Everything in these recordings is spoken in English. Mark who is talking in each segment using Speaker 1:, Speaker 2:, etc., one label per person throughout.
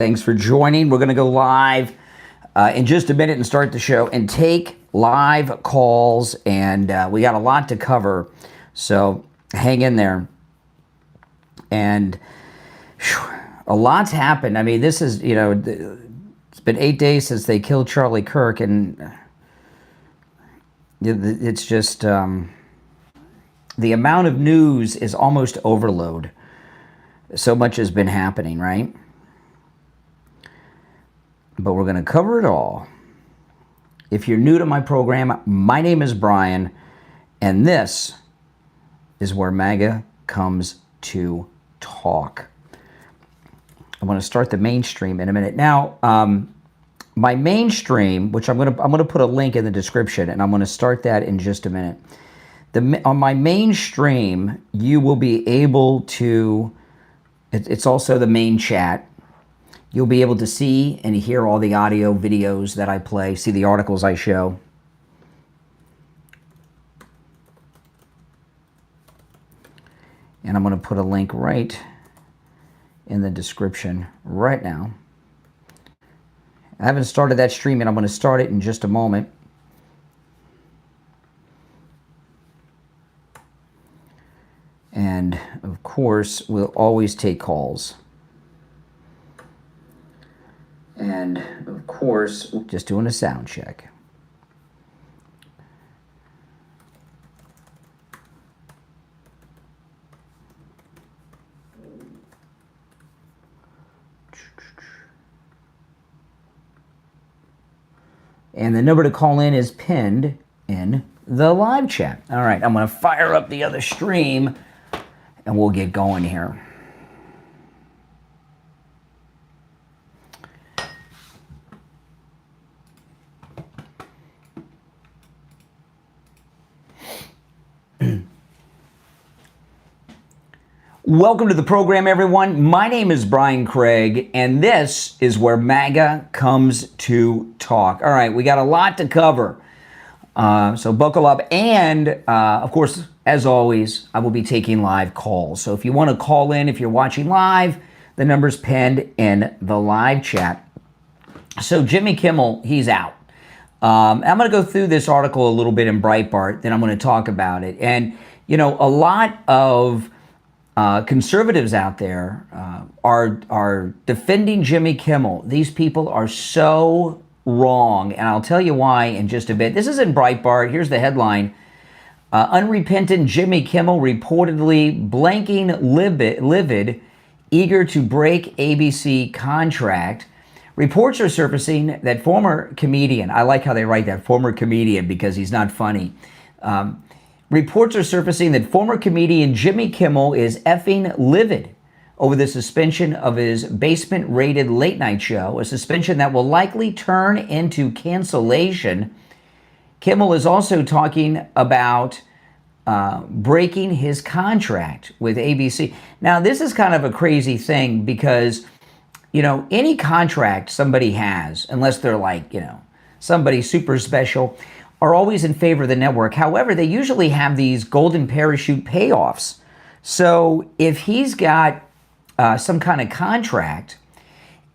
Speaker 1: Thanks for joining. We're going to go live in just a minute and start the show and take live calls. And we got a lot to cover, so hang in there. And a lot's happened. I mean, this is, it's been 8 days since they killed Charlie Kirk, and it's just the amount of news is almost overload. So much has been happening, right? But we're going to cover it all. If you're new to my program, my name is Brian, and this is where MAGA comes to talk. I want to start the mainstream in a minute. Now, my mainstream, which I'm going to put a link in the description, and I'm going to start that in just a minute. On my mainstream, you will be able to. It's also the main chat. You'll be able to see and hear all the audio videos that I play, see the articles I show. And I'm going to put a link right in the description right now. I haven't started that stream, and I'm going to start it in just a moment. And, of course, we'll always take calls. And, of course, just doing a sound check. And the number to call in is pinned in the live chat. All right, I'm going to fire up the other stream, and we'll get going here. Welcome to the program, everyone. My name is Brian Craig, and this is where MAGA comes to talk. All right, we got a lot to cover, so buckle up. And, of course, as always, I will be taking live calls. So if you want to call in, if you're watching live, the number's pinned in the live chat. So Jimmy Kimmel, he's out. I'm going to go through this article a little bit in Breitbart, then I'm going to talk about it. And, a lot of conservatives out there are defending Jimmy Kimmel. These people are so wrong, and I'll tell you why in just a bit. This is in Breitbart. Here's the headline. Unrepentant Jimmy Kimmel reportedly blanking livid, eager to break ABC contract. Reports are surfacing that former comedian, I like how they write that, former comedian, because he's not funny. Reports are surfacing that former comedian Jimmy Kimmel is effing livid over the suspension of his basement-rated late-night show, a suspension that will likely turn into cancellation. Kimmel is also talking about breaking his contract with ABC. Now, this is kind of a crazy thing because, any contract somebody has, unless they're like, somebody super special, are always in favor of the network. However, they usually have these golden parachute payoffs. So if he's got some kind of contract,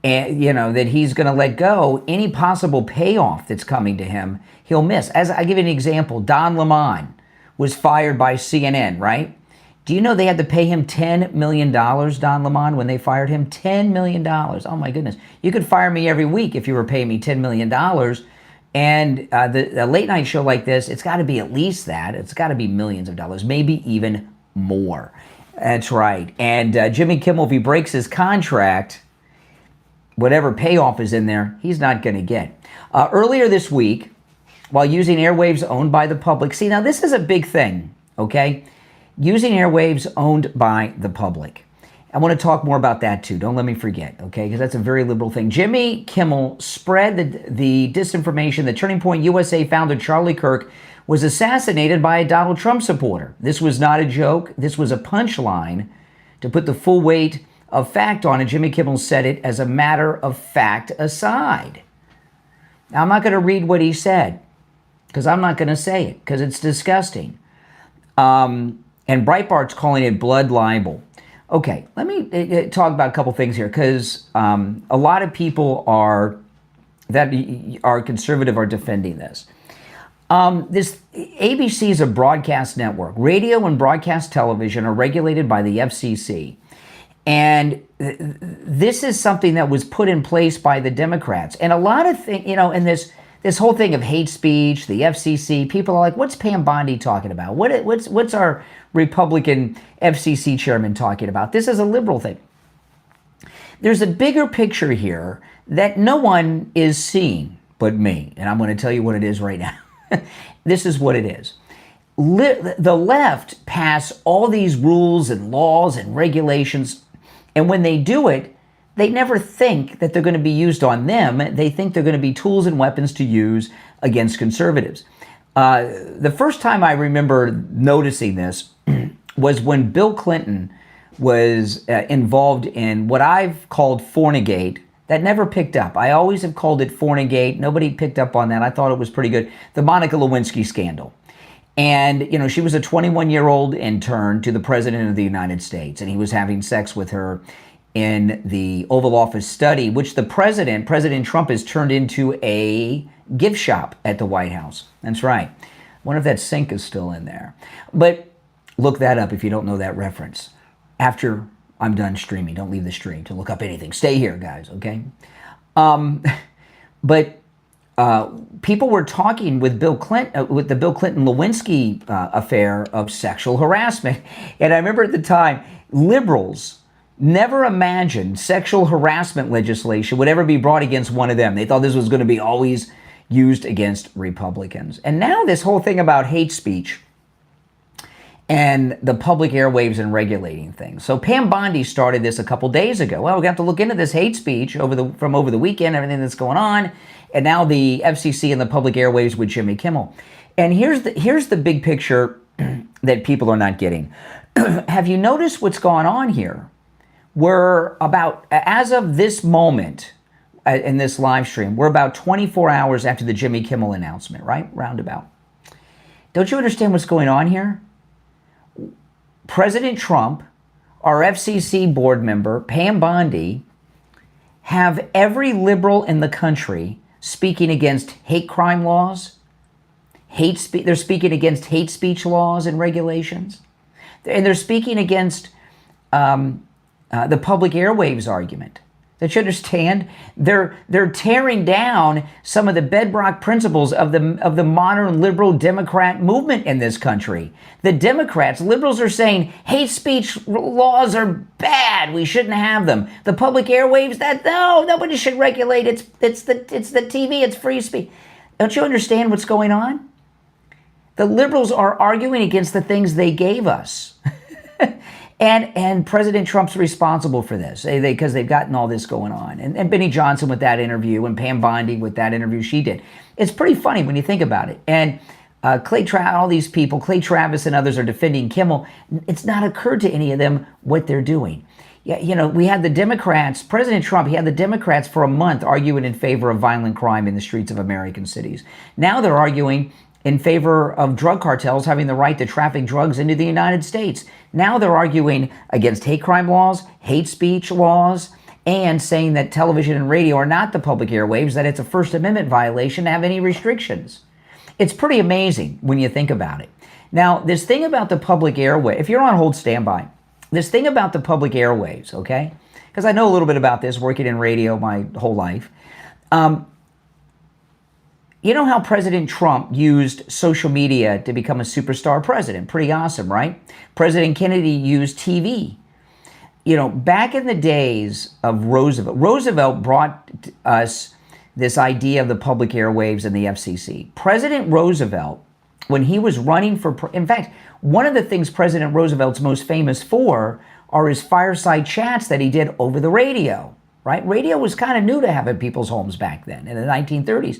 Speaker 1: and that he's going to let go, any possible payoff that's coming to him, he'll miss. As I give you an example, Don Lemon was fired by CNN, right? Do you know they had to pay him $10 million, Don Lemon, when they fired him? $10 million. Oh my goodness. You could fire me every week if you were paying me $10 million. And a late night show like this, it's got to be at least that. It's got to be millions of dollars, maybe even more. That's right. And Jimmy Kimmel, if he breaks his contract, whatever payoff is in there, he's not going to get. Earlier this week, while using airwaves owned by the public, see, now this is a big thing, okay? Using airwaves owned by the public. I want to talk more about that too. Don't let me forget, okay? Because that's a very liberal thing. Jimmy Kimmel spread the disinformation that Turning Point USA founder Charlie Kirk was assassinated by a Donald Trump supporter. This was not a joke. This was a punchline to put the full weight of fact on it. Jimmy Kimmel said it as a matter of fact aside. Now, I'm not going to read what he said because I'm not going to say it because it's disgusting. And Breitbart's calling it blood libel. Okay, let me talk about a couple things here, because a lot of people that are conservative are defending this. This ABC is a broadcast network. Radio and broadcast television are regulated by the FCC. And this is something that was put in place by the Democrats. And a lot of things, and this whole thing of hate speech, the FCC, people are like, what's Pam Bondi talking about? What's our Republican FCC chairman talking about? This is a liberal thing. There's a bigger picture here that no one is seeing but me. And I'm going to tell you what it is right now. This is what it is. The left pass all these rules and laws and regulations, and when they do it, they never think that they're going to be used on them. They think they're going to be tools and weapons to use against conservatives. The first time I remember noticing this was when Bill Clinton was involved in what I've called Fornigate. That never picked up. I always have called it Fornigate. Nobody picked up on that. I thought it was pretty good. The Monica Lewinsky scandal. And, she was a 21-year-old intern to the President of the United States, and he was having sex with her in the Oval Office study, which President Trump, has turned into a gift shop at the White House. That's right. I wonder if that sink is still in there. But look that up if you don't know that reference. After I'm done streaming, don't leave the stream to look up anything. Stay here, guys, okay? But people were talking with Bill Clinton, with the Bill Clinton-Lewinsky affair of sexual harassment. And I remember at the time, liberals never imagined sexual harassment legislation would ever be brought against one of them. They thought this was going to be always used against Republicans. And now this whole thing about hate speech and the public airwaves and regulating things. So Pam Bondi started this a couple days ago. Well, we have to look into this hate speech from over the weekend, everything that's going on, and now the FCC and the public airwaves with Jimmy Kimmel. And here's the big picture that people are not getting. Have you noticed what's going on here? We're about, as of this moment in this live stream, we're about 24 hours after the Jimmy Kimmel announcement, right? Roundabout. Don't you understand what's going on here? President Trump, our FCC board member, Pam Bondi, have every liberal in the country speaking against hate crime laws, they're speaking against hate speech laws and regulations, and they're speaking against the public airwaves argument. Don't you understand? They're tearing down some of the bedrock principles of the modern liberal Democrat movement in this country. The Democrats, liberals, are saying hate speech laws are bad. We shouldn't have them. The public airwaves, nobody should regulate. It's the TV. It's free speech. Don't you understand what's going on? The liberals are arguing against the things they gave us. And President Trump's responsible for this because they've gotten all this going on. And Benny Johnson with that interview, and Pam Bondi with that interview she did. It's pretty funny when you think about it. And all these people, Clay Travis and others, are defending Kimmel. It's not occurred to any of them what they're doing. Yeah, we had the Democrats, President Trump, he had the Democrats for a month arguing in favor of violent crime in the streets of American cities. Now they're arguing in favor of drug cartels having the right to traffic drugs into the United States. Now they're arguing against hate crime laws, hate speech laws, and saying that television and radio are not the public airwaves, that it's a First Amendment violation to have any restrictions. It's pretty amazing when you think about it. Now, this thing about the public airwaves, if you're on hold, stand by. This thing about the public airwaves, okay? Because I know a little bit about this, working in radio my whole life. You know how President Trump used social media to become a superstar president? Pretty awesome, right? President Kennedy used TV. Back in the days of Roosevelt brought us this idea of the public airwaves and the FCC. President Roosevelt, when he was running in fact, one of the things President Roosevelt's most famous for are his fireside chats that he did over the radio. Right? Radio was kind of new to have in people's homes back then in the 1930s.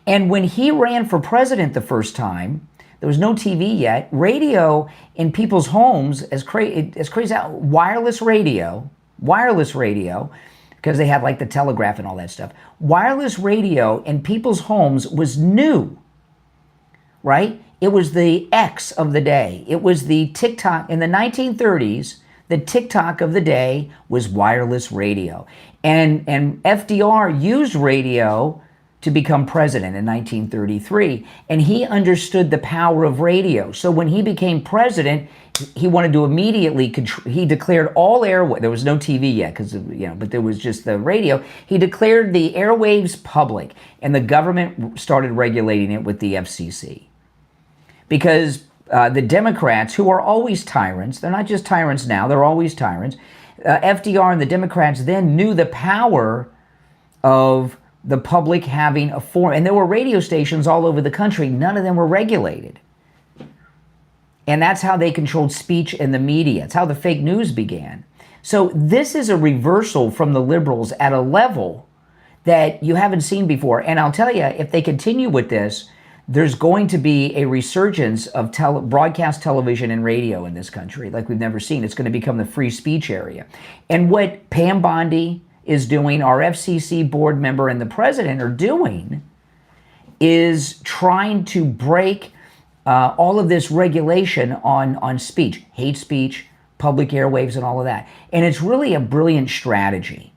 Speaker 1: And when he ran for president the first time, there was no TV yet. Radio in people's homes, as crazy, wireless radio, because they had like the telegraph and all that stuff. Wireless radio in people's homes was new, right? It was the X of the day. It was the TikTok in the 1930s. The TikTok of the day was wireless radio. And FDR used radio to become president in 1933. And he understood the power of radio. So when he became president, he wanted to immediately he declared all airwaves. There was no TV yet, but there was just the radio. He declared the airwaves public, and the government started regulating it with the FCC. Because the Democrats, who are always tyrants, they're not just tyrants now, they're always tyrants. FDR and the Democrats then knew the power of the public having a forum. And there were radio stations all over the country. None of them were regulated. And that's how they controlled speech in the media. It's how the fake news began. So this is a reversal from the liberals at a level that you haven't seen before. And I'll tell you, if they continue with this, there's going to be a resurgence of broadcast television and radio in this country like we've never seen. It's going to become the free speech area. And what Pam Bondi is doing, our FCC board member and the president are doing, is trying to break all of this regulation on speech, hate speech, public airwaves, and all of that. And it's really a brilliant strategy.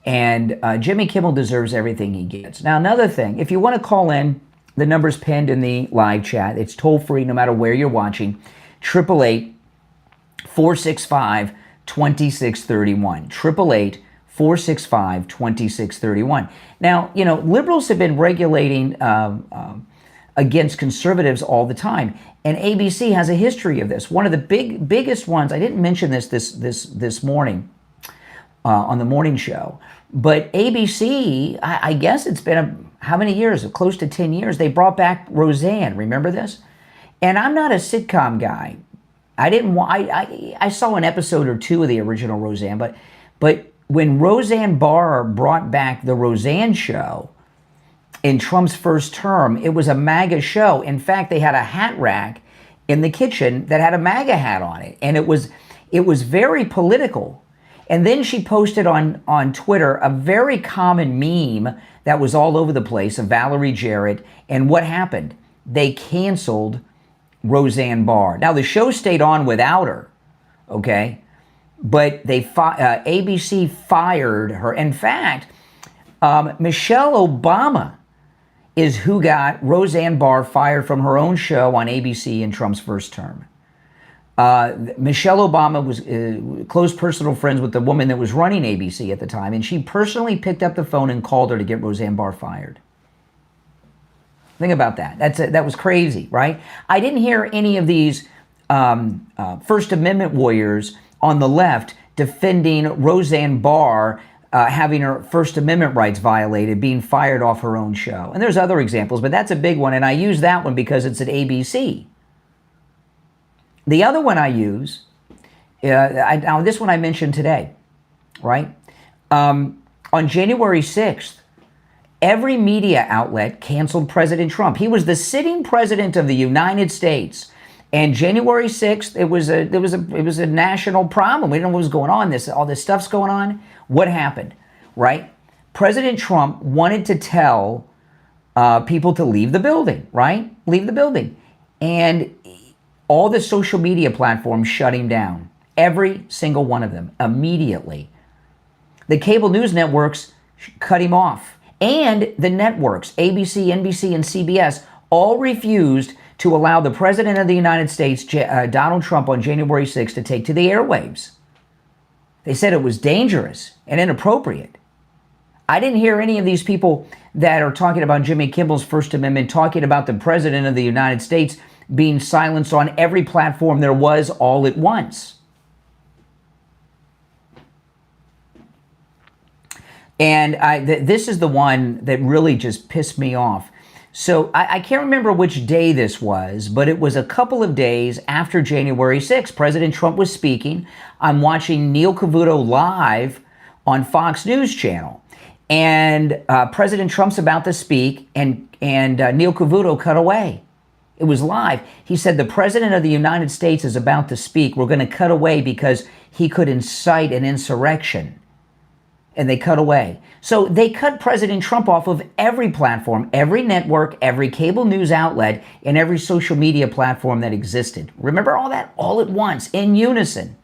Speaker 1: And Jimmy Kimmel deserves everything he gets. Now, another thing, if you want to call in, the number's pinned in the live chat. It's toll free no matter where you're watching. 888-465-2631. 888-465-2631. Now, liberals have been regulating against conservatives all the time. And ABC has a history of this. One of the biggest ones, I didn't mention this morning on the morning show, but ABC, I guess it's been how many years? Close to 10 years. They brought back Roseanne. Remember this? And I'm not a sitcom guy. I saw an episode or two of the original Roseanne, but when Roseanne Barr brought back the Roseanne Show in Trump's first term, it was a MAGA show. In fact, they had a hat rack in the kitchen that had a MAGA hat on it, and it was very political. And then she posted on Twitter a very common meme that was all over the place of Valerie Jarrett. And what happened? They canceled Roseanne Barr. Now, the show stayed on without her, okay? But ABC fired her. In fact, Michelle Obama is who got Roseanne Barr fired from her own show on ABC in Trump's first term. Michelle Obama was close personal friends with the woman that was running ABC at the time, and she personally picked up the phone and called her to get Roseanne Barr fired. Think about that. That was crazy, right? I didn't hear any of these First Amendment warriors on the left defending Roseanne Barr having her First Amendment rights violated, being fired off her own show. And there's other examples, but that's a big one, and I use that one because it's at ABC. The other one I use, this one I mentioned today, right? On January 6th, every media outlet canceled President Trump. He was the sitting president of the United States. And January 6th, it was a national problem. We didn't know what was going on. All this stuff's going on. What happened, right? President Trump wanted to tell people to leave the building, right? Leave the building. And all the social media platforms shut him down. Every single one of them, immediately. The cable news networks cut him off. And the networks, ABC, NBC, and CBS, all refused to allow the President of the United States, Donald Trump, on January 6th to take to the airwaves. They said it was dangerous and inappropriate. I didn't hear any of these people that are talking about Jimmy Kimmel's First Amendment talking about the President of the United States being silenced on every platform there was all at once. And this is the one that really just pissed me off. So I can't remember which day this was, but it was a couple of days after January 6th. President Trump was speaking. I'm watching Neil Cavuto live on Fox News Channel. And President Trump's about to speak, and Neil Cavuto cut away. It was live. He said, the President of the United States is about to speak. We're going to cut away because he could incite an insurrection. And they cut away. So they cut President Trump off of every platform, every network, every cable news outlet, and every social media platform that existed. Remember all that all at once, in unison.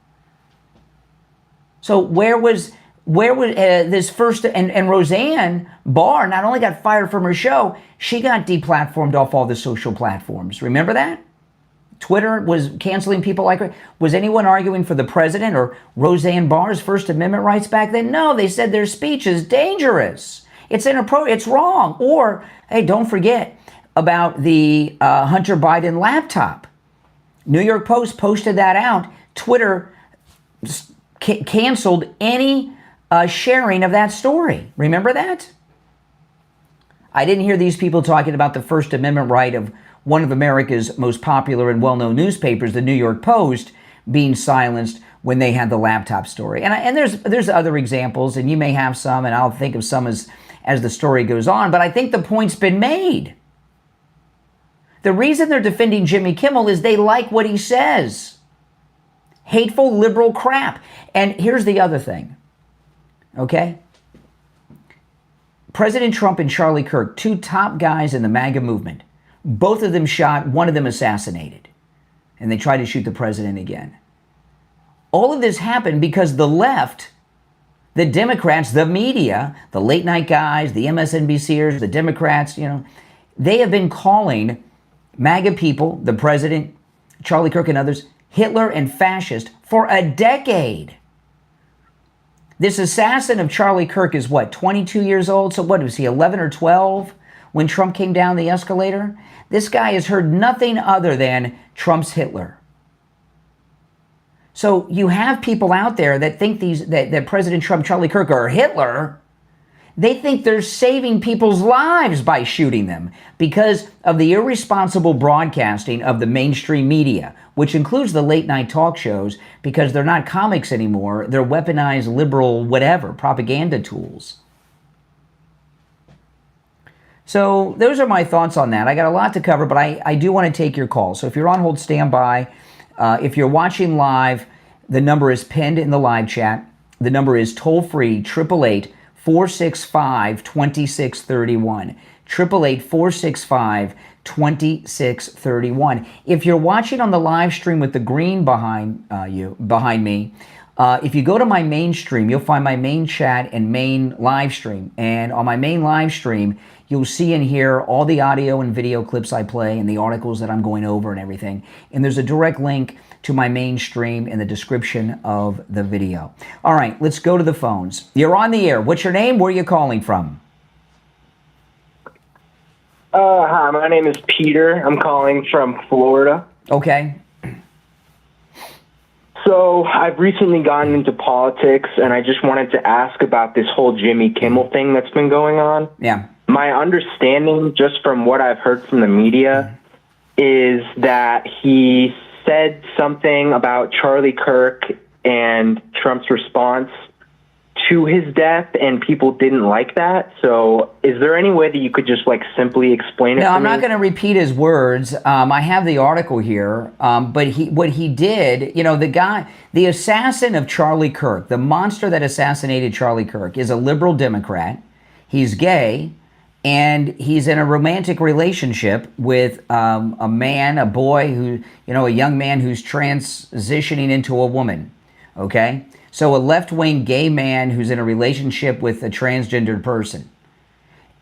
Speaker 1: So where was this first, and Roseanne Barr not only got fired from her show, she got deplatformed off all the social platforms. Remember that? Twitter was canceling people like her. Was anyone arguing for the president or Roseanne Barr's First Amendment rights back then? No, they said their speech is dangerous. It's inappropriate. It's wrong. Or, hey, don't forget about the Hunter Biden laptop. New York Post posted that out. Twitter canceled any sharing of that story. Remember that? I didn't hear these people talking about the First Amendment right of one of America's most popular and well-known newspapers, the New York Post, being silenced when they had the laptop story. And there's other examples, and you may have some, and I'll think of some as the story goes on, but I think the point's been made. The reason they're defending Jimmy Kimmel is they like what he says. Hateful liberal crap. And here's the other thing, okay? President Trump and Charlie Kirk, two top guys in the MAGA movement, both of them shot, one of them assassinated. And they tried to shoot the president again. All of this happened because the left, the Democrats, the media, the late night guys, the MSNBCers, the Democrats, they have been calling MAGA people, the president, Charlie Kirk and others, Hitler and fascist for a decade. This assassin of Charlie Kirk is what, 22 years old? So what was he, 11 or 12 when Trump came down the escalator? This guy has heard nothing other than Trump's Hitler. So you have people out there that think that President Trump, Charlie Kirk are Hitler. They think they're saving people's lives by shooting them because of the irresponsible broadcasting of the mainstream media, which includes the late night talk shows, because they're not comics anymore. They're weaponized liberal whatever, propaganda tools. So those are my thoughts on that. I got a lot to cover, but I do want to take your call. So if you're on hold, stand by. If you're watching live, the number is pinned in the live chat. The number is toll-free, 888-465-2631. 888-465-2631. If you're watching on the live stream with the green behind me, if you go to my main stream, you'll find my main chat and main live stream. And on my main live stream, you'll see and hear all the audio and video clips I play and the articles that I'm going over and everything. And there's a direct link to my main stream in the description of the video. All right, let's go to the phones. You're on the air. What's your name? Where are you calling from?
Speaker 2: Hi, my name is Peter. I'm calling from Florida.
Speaker 1: Okay.
Speaker 2: So I've recently gotten into politics, and I just wanted to ask about this whole Jimmy Kimmel thing that's been going on.
Speaker 1: Yeah.
Speaker 2: My understanding, just from what I've heard from the media, is that he said something about Charlie Kirk and Trump's response to his death, and people didn't like that. So is there any way that you could just simply explain it to me?
Speaker 1: No, I'm not going to repeat his words. I have the article here, but what he did, the assassin of Charlie Kirk, the monster that assassinated Charlie Kirk, is a liberal Democrat. He's gay, and he's in a romantic relationship with a man, a boy who, a young man who's transitioning into a woman. Okay? So a left-wing gay man who's in a relationship with a transgendered person.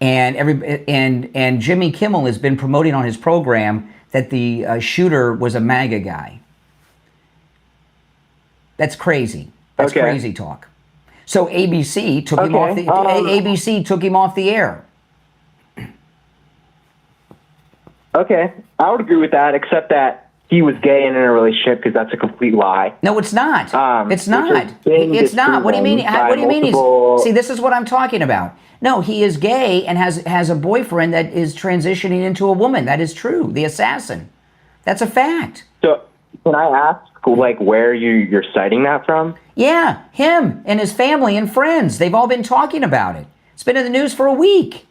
Speaker 1: And Jimmy Kimmel has been promoting on his program that the shooter was a MAGA guy. That's crazy. That's crazy talk. So ABC took him off ABC took him off the air.
Speaker 2: Okay, I would agree with that, except that he was gay and in a relationship, because that's a complete lie.
Speaker 1: No, it's not. It's not. It's not. What do you mean? What do you mean? See, this is what I'm talking about. No, he is gay and has a boyfriend that is transitioning into a woman. That is true. The assassin. That's a fact.
Speaker 2: So, can I ask, where you're citing that from?
Speaker 1: Yeah, him and his family and friends. They've all been talking about it. It's been in the news for a week.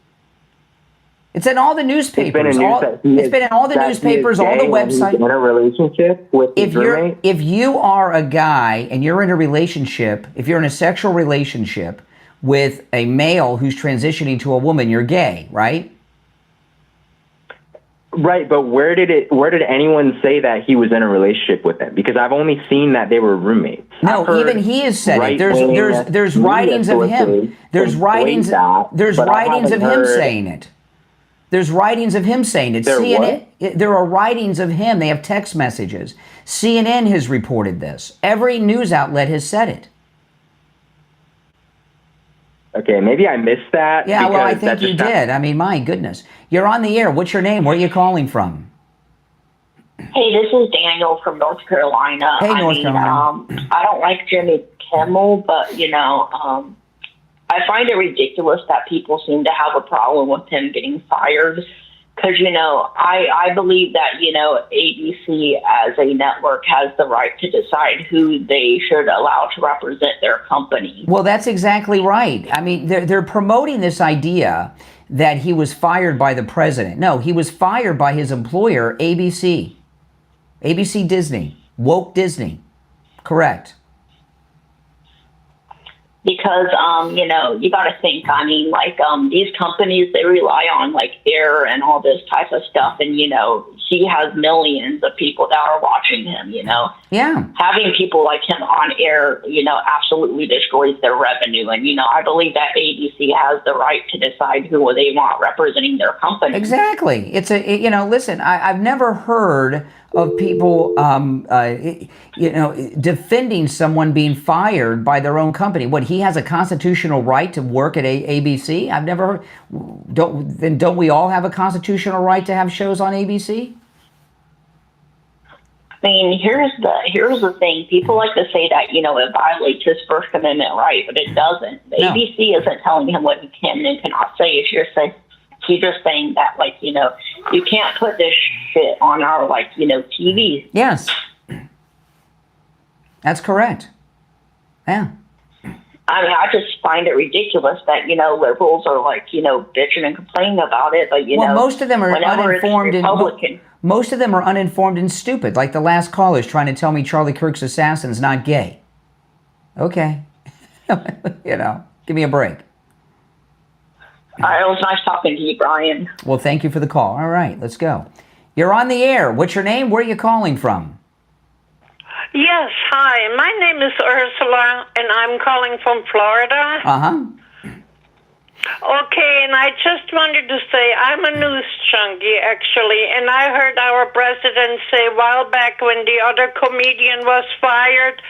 Speaker 1: It's in all the newspapers. It's been in all the newspapers, all the websites.
Speaker 2: In a relationship with his roommate?
Speaker 1: If you are a guy and you're in a relationship, if you're in a sexual relationship with a male who's transitioning to a woman, you're gay, right?
Speaker 2: Right, but where did anyone say that he was in a relationship with him? Because I've only seen that they were roommates.
Speaker 1: No, even he has said it. There's writings of him. There's writings of him saying it. There's writings of him saying it. There are writings of him. They have text messages. CNN has reported this. Every news outlet has said it.
Speaker 2: Okay, maybe I missed that.
Speaker 1: Yeah, well, I think you did. I mean, my goodness. You're on the air. What's your name? Where are you calling from?
Speaker 3: Hey, this is Daniel from North Carolina.
Speaker 1: Hey, North Carolina.
Speaker 3: I don't like Jimmy Kimmel, but, I find it ridiculous that people seem to have a problem with him getting fired. Because, I believe that, ABC as a network has the right to decide who they should allow to represent their company.
Speaker 1: Well, that's exactly right. I mean, they're promoting this idea that he was fired by the president. No, he was fired by his employer, ABC. ABC Disney. Woke Disney. Correct.
Speaker 3: Because, you got to think, these companies, they rely on, air and all this type of stuff. And, he has millions of people that are watching him,
Speaker 1: Yeah.
Speaker 3: Having people like him on air, absolutely destroys their revenue. And, I believe that ABC has the right to decide who they want representing their company.
Speaker 1: Exactly. It's listen, I've never heard of people, defending someone being fired by their own company. What, he has a constitutional right to work at ABC? I've never heard. Don't we all have a constitutional right to have shows on ABC?
Speaker 3: I mean, here's the thing. People like to say that, it violates his First Amendment right, but it doesn't. The ABC isn't telling him what he can and cannot say. He's just saying that, you can't put this shit on our, TV.
Speaker 1: Yes. That's correct. Yeah.
Speaker 3: I mean, I just find it ridiculous that, liberals are, bitching and complaining about it, but,
Speaker 1: most of them are uninformed
Speaker 3: and
Speaker 1: most of them are uninformed and stupid. Like the last caller is trying to tell me Charlie Kirk's assassin's not gay. Okay. Give me a break.
Speaker 3: All right, it was nice talking to you, Brian.
Speaker 1: Well, thank you for the call. All right, let's go. You're on the air. What's your name? Where are you calling from?
Speaker 4: Yes, hi. My name is Ursula, and I'm calling from Florida.
Speaker 1: Uh-huh.
Speaker 4: Okay, and I just wanted to say I'm a news junkie, actually, and I heard our president say a while back when the other comedian was fired,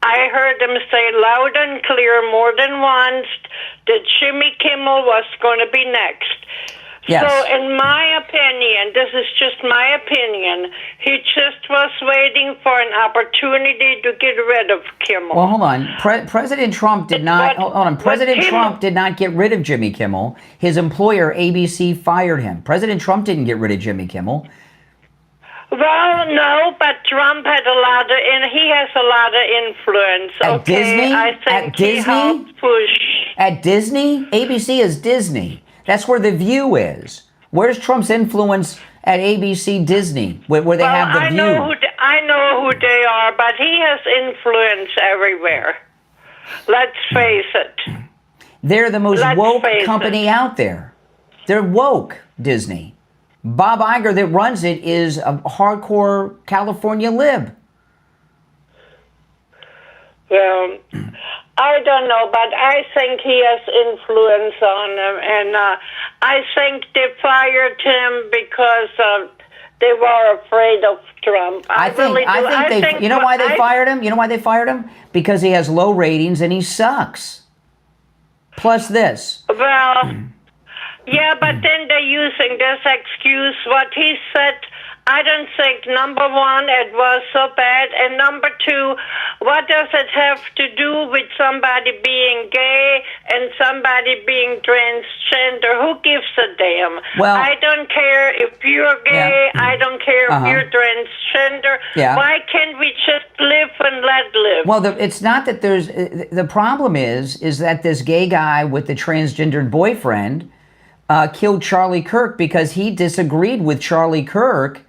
Speaker 4: I heard him say loud and clear more than once that Jimmy Kimmel was going to be next.
Speaker 1: Yes.
Speaker 4: So in my opinion, this is just my opinion, he just was waiting for an opportunity to get rid of Kimmel.
Speaker 1: Well, hold on. President Trump did not. Hold on. President Trump did not get rid of Jimmy Kimmel. His employer, ABC, fired him. President Trump didn't get rid of Jimmy Kimmel.
Speaker 4: Well, no, but Trump had he has a lot of influence.
Speaker 1: At Disney?
Speaker 4: I think
Speaker 1: At Disney?
Speaker 4: he helped push.
Speaker 1: At Disney? ABC is Disney. That's where The View is. Where's Trump's influence at ABC Disney, where they have The View?
Speaker 4: I know who they are, but he has influence everywhere. Let's face it.
Speaker 1: They're the most woke company out there. They're woke, Disney. Bob Iger that runs it is a hardcore California lib.
Speaker 4: Well, I don't know, but I think he has influence on them, and I think they fired him because they were afraid of Trump. I think
Speaker 1: you know why they fired him? You know why they fired him? Because he has low ratings and he sucks. Plus this.
Speaker 4: Well, yeah, but then they're using this excuse. What he said, I don't think, number one, it was so bad, and number two, what does it have to do with somebody being gay and somebody being transgender? Who gives a damn?
Speaker 1: Well,
Speaker 4: I don't care if you're gay. Yeah. I don't care if you're transgender.
Speaker 1: Yeah.
Speaker 4: Why can't we just live and let live?
Speaker 1: Well, it's not that there's... The problem is that this gay guy with the transgendered boyfriend killed Charlie Kirk because he disagreed with Charlie Kirk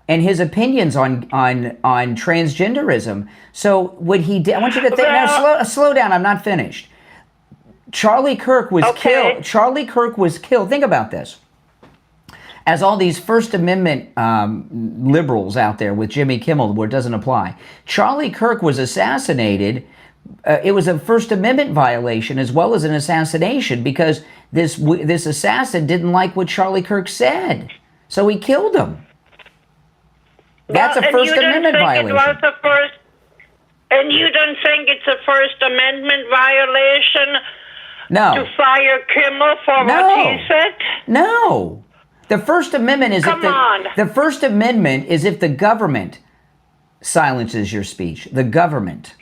Speaker 1: and his opinions on transgenderism. So what he did, I want you to think, now slow down, I'm not finished. Charlie Kirk was killed. Charlie Kirk was killed. Think about this. as all these First Amendment liberals out there with Jimmy Kimmel, where it doesn't apply. Charlie Kirk was assassinated. It was a First Amendment violation as well as an assassination because this assassin didn't like what Charlie Kirk said, so he killed him. That's a First Amendment violation.
Speaker 4: And you don't think it's a First Amendment violation to fire Kimmel for what he said?
Speaker 1: No. The First Amendment is the First Amendment is if the government silences your speech. The government,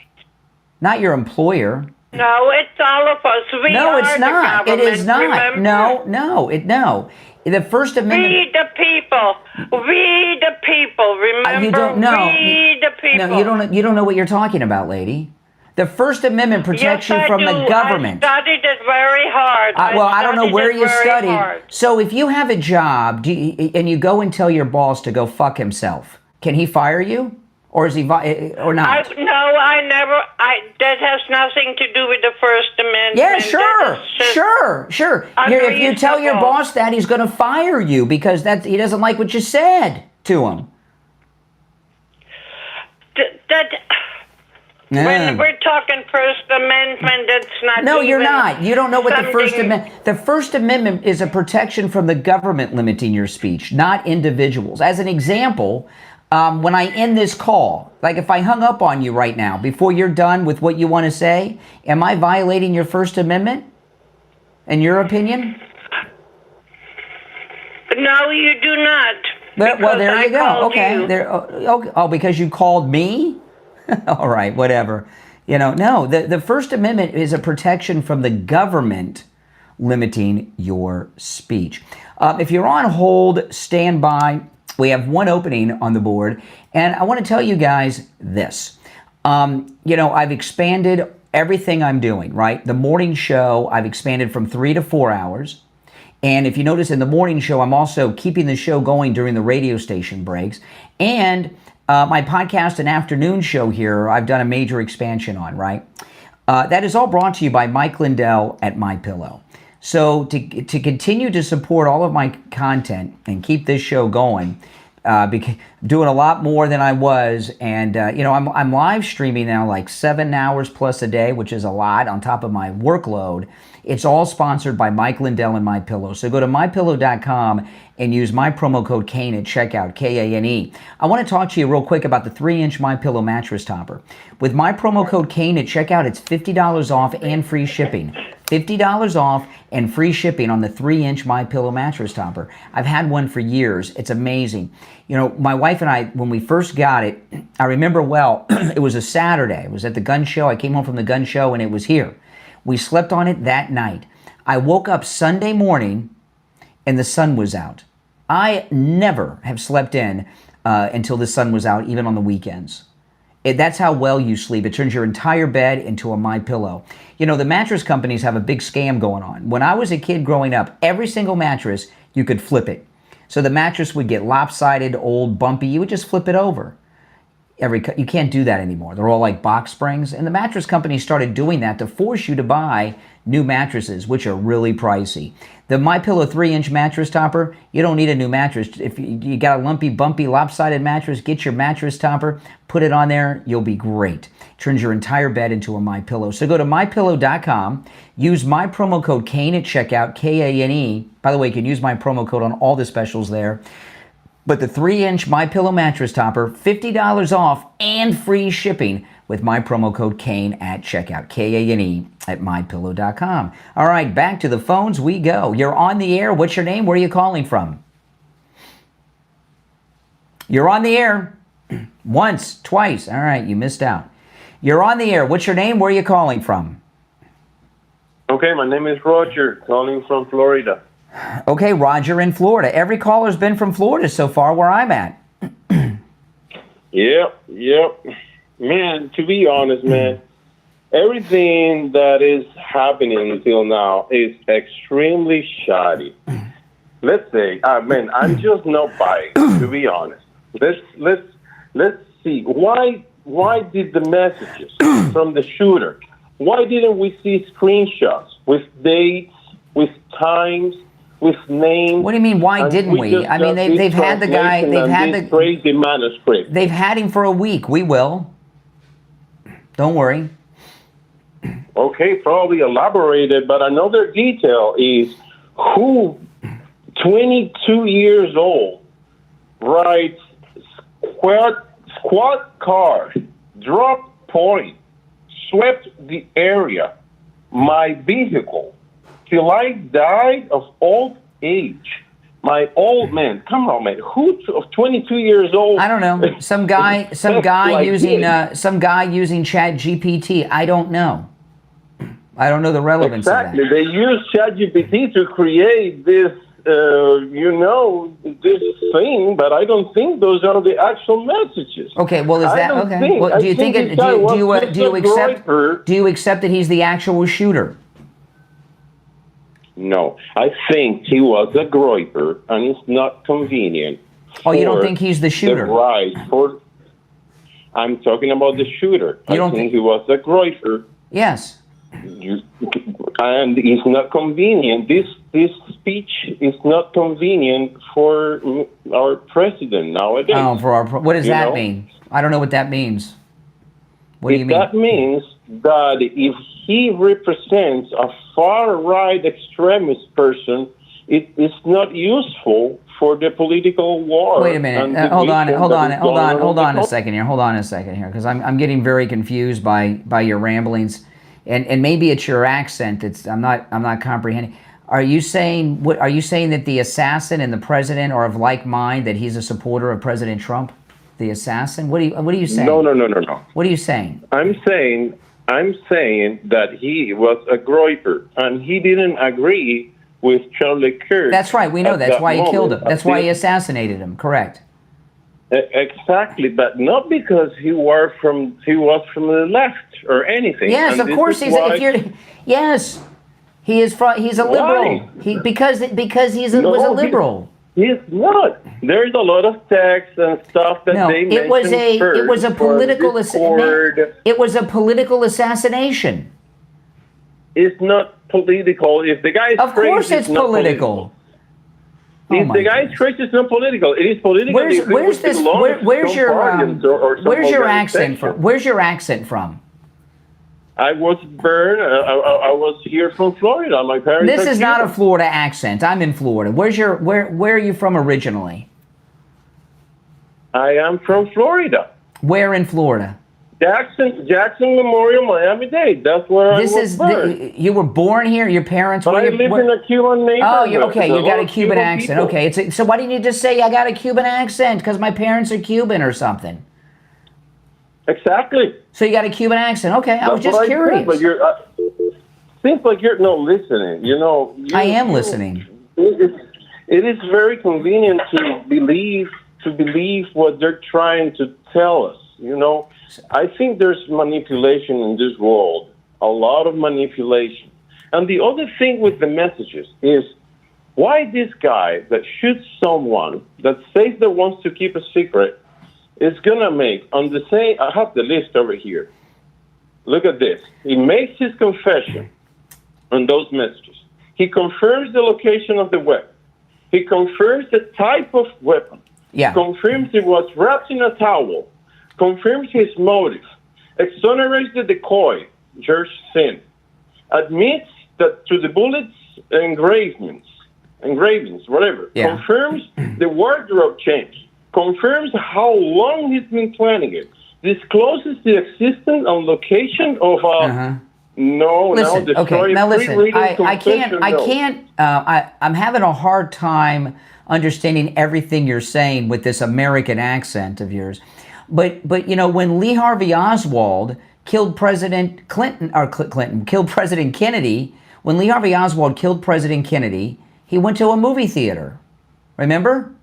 Speaker 1: not your employer.
Speaker 4: No, it's all of us.
Speaker 1: No, it's not. It is not.
Speaker 4: Remember?
Speaker 1: No. The First Amendment.
Speaker 4: We the people. We the people. Remember?
Speaker 1: You don't know.
Speaker 4: We the people.
Speaker 1: No, you don't know what you're talking about, lady. The First Amendment protects you from the government.
Speaker 4: I studied it very hard.
Speaker 1: I don't know where you studied.
Speaker 4: Hard.
Speaker 1: So if you have a job and you go and tell your boss to go fuck himself, can he fire you? Or is he or not?
Speaker 4: I never. That has nothing to do with the First Amendment.
Speaker 1: Yeah, sure. If you tell your boss that, he's going to fire you because he doesn't like what you said to him.
Speaker 4: When we're talking First Amendment, that's not.
Speaker 1: No, you're not. You don't know what the First Amendment. The First Amendment is a protection from the government limiting your speech, not individuals. As an example. When I end this call, like if I hung up on you right now, before you're done with what you want to say, am I violating your First Amendment? In your opinion?
Speaker 4: No, you do not.
Speaker 1: Well, there you go. Okay. Because you called me? All right, whatever. No, the First Amendment is a protection from the government limiting your speech. If you're on hold, stand by. We have one opening on the board, and I want to tell you guys this. I've expanded everything I'm doing, right? The morning show, I've expanded from 3 to 4 hours. And if you notice in the morning show, I'm also keeping the show going during the radio station breaks. And my podcast and afternoon show here, I've done a major expansion on, right? That is all brought to you by Mike Lindell at MyPillow. So to continue to support all of my content and keep this show going, doing a lot more than I was, and I'm live streaming now like 7 hours plus a day, which is a lot on top of my workload. It's all sponsored by Mike Lindell and MyPillow. So go to mypillow.com and use my promo code Kane at checkout, Kane. I want to talk to you real quick about the 3-inch MyPillow mattress topper. With my promo code Kane at checkout, it's $50 off and free shipping. $50 off and free shipping on the 3-inch MyPillow mattress topper. I've had one for years. It's amazing. My wife and I, when we first got it, I remember well, it was a Saturday. It was at the gun show. I came home from the gun show and it was here. We slept on it that night. I woke up Sunday morning and the sun was out. I never have slept in until the sun was out, even on the weekends. That's how well you sleep. It turns your entire bed into a MyPillow. The mattress companies have a big scam going on. When I was a kid growing up, every single mattress, you could flip it. So the mattress would get lopsided, old, bumpy. You would just flip it over. You can't do that anymore. They're all like box springs. And the mattress companies started doing that to force you to buy new mattresses, which are really pricey. The MyPillow 3-inch mattress topper, you don't need a new mattress. If you got a lumpy, bumpy, lopsided mattress, get your mattress topper, put it on there, you'll be great. Turns your entire bed into a MyPillow. So go to mypillow.com, use my promo code Kane at checkout, Kane. By the way, you can use my promo code on all the specials there. But the 3-inch MyPillow mattress topper, $50 off and free shipping with my promo code Kane at checkout, Kane at mypillow.com. All right, back to the phones we go. You're on the air. What's your name? Where are you calling from? You're on the air. Once, twice. All right, you missed out. You're on the air. What's your name? Where are you calling from?
Speaker 5: Okay, my name is Roger, calling from Florida.
Speaker 1: Okay, Roger in Florida. Every caller's been from Florida so far where I'm at.
Speaker 5: Yep. Man, to be honest, man, everything that is happening until now is extremely shoddy. Let's say, I'm just not buying, to be honest. Let's see. Why did the messages from the shooter, why didn't we see screenshots with dates, with times, with names.
Speaker 1: What do you mean? Why
Speaker 5: and
Speaker 1: didn't we?
Speaker 5: just
Speaker 1: I mean,
Speaker 5: got this
Speaker 1: they've had the guy.
Speaker 5: translation
Speaker 1: They've
Speaker 5: and
Speaker 1: had
Speaker 5: this
Speaker 1: the
Speaker 5: crazy manuscript.
Speaker 1: They've had him for a week. We will. Don't worry.
Speaker 5: Okay, probably elaborated, but another detail is who, 22 years old, rides squad car, dropped point, swept the area, my vehicle, till I died of old age. My old man, come on, man. Who of 22 years old?
Speaker 1: I don't know. Some guy
Speaker 5: like
Speaker 1: using Chat GPT. I don't know. I don't know the relevance
Speaker 5: Exactly.
Speaker 1: of that.
Speaker 5: They use ChatGPT to create this, this thing, but I don't think those are the actual messages.
Speaker 1: Okay. Well, is that okay? Well, do you think it? Do you accept that he's the actual shooter?
Speaker 5: No, I think he was a groiper, and it's not convenient.
Speaker 1: Oh, you don't think he's the shooter?
Speaker 5: I'm talking about the shooter. I think he was a groiper.
Speaker 1: Yes.
Speaker 5: And it's not convenient. This speech is not convenient for our president nowadays.
Speaker 1: Oh, what does that mean? I don't know what that means. What do you mean?
Speaker 5: That means that if he represents a far-right extremist person, it is not useful for the political war.
Speaker 1: Wait a minute. Hold on a second here, because I'm getting very confused by your ramblings, and maybe it's your accent. I'm not comprehending. Are you saying that the assassin and the president are of like mind, that he's a supporter of President Trump? The assassin? What are you saying?
Speaker 5: No.
Speaker 1: What are you saying?
Speaker 5: I'm saying that he was a groiper, and he didn't agree with Charlie Kirk.
Speaker 1: That's right. We know that's why he killed him. That's why he assassinated him. Correct.
Speaker 5: Exactly, but not because he was from the left or anything.
Speaker 1: Yes,
Speaker 5: and
Speaker 1: of course he's. Yes, he is. He's a liberal.
Speaker 5: Why?
Speaker 1: Because he was a liberal.
Speaker 5: He's not. There's a lot of text and stuff that they mentioned
Speaker 1: it was a political assassination.
Speaker 5: It's not political. If the guy is
Speaker 1: of course it's political.
Speaker 5: If the guy's crazy, it's not political. It is political.
Speaker 1: Where's your accent from? Where's your accent from?
Speaker 5: I was born. I was here from Florida. My parents.
Speaker 1: This is not a Florida accent. I'm in Florida. Where are you from originally?
Speaker 5: I am from Florida.
Speaker 1: Where in Florida?
Speaker 5: Jackson Memorial, Miami-Dade. That's where I was born.
Speaker 1: You were born here. Your parents.
Speaker 5: But I live in a Cuban neighborhood.
Speaker 1: Oh, okay. You got a Cuban accent.
Speaker 5: People.
Speaker 1: Okay. So why didn't you just say I got a Cuban accent? Because my parents are Cuban or something.
Speaker 5: Exactly.
Speaker 1: So you got a Cuban accent. Okay, I was just curious.
Speaker 5: But seems like you're not listening. I
Speaker 1: am listening.
Speaker 5: It is very convenient to believe what they're trying to tell us. I think there's manipulation in this world, a lot of manipulation. And the other thing with the messages is why this guy that shoots someone that says that wants to keep a secret is going to make, on the same, I have the list over here. Look at this. He makes his confession on those messages. He confirms the location of the weapon. He confirms the type of weapon.
Speaker 1: Yeah.
Speaker 5: Confirms it was wrapped in a towel. Confirms his motive. Exonerates the decoy, George Sin. Admits that to the bullets engravings, whatever.
Speaker 1: Yeah.
Speaker 5: Confirms the wardrobe change. Confirms how long he's been planning it. Discloses the existence and location of a
Speaker 1: I'm having a hard time understanding everything you're saying with this American accent of yours. But when Lee Harvey Oswald killed President killed President Kennedy, when Lee Harvey Oswald killed President Kennedy, he went to a movie theater. Remember?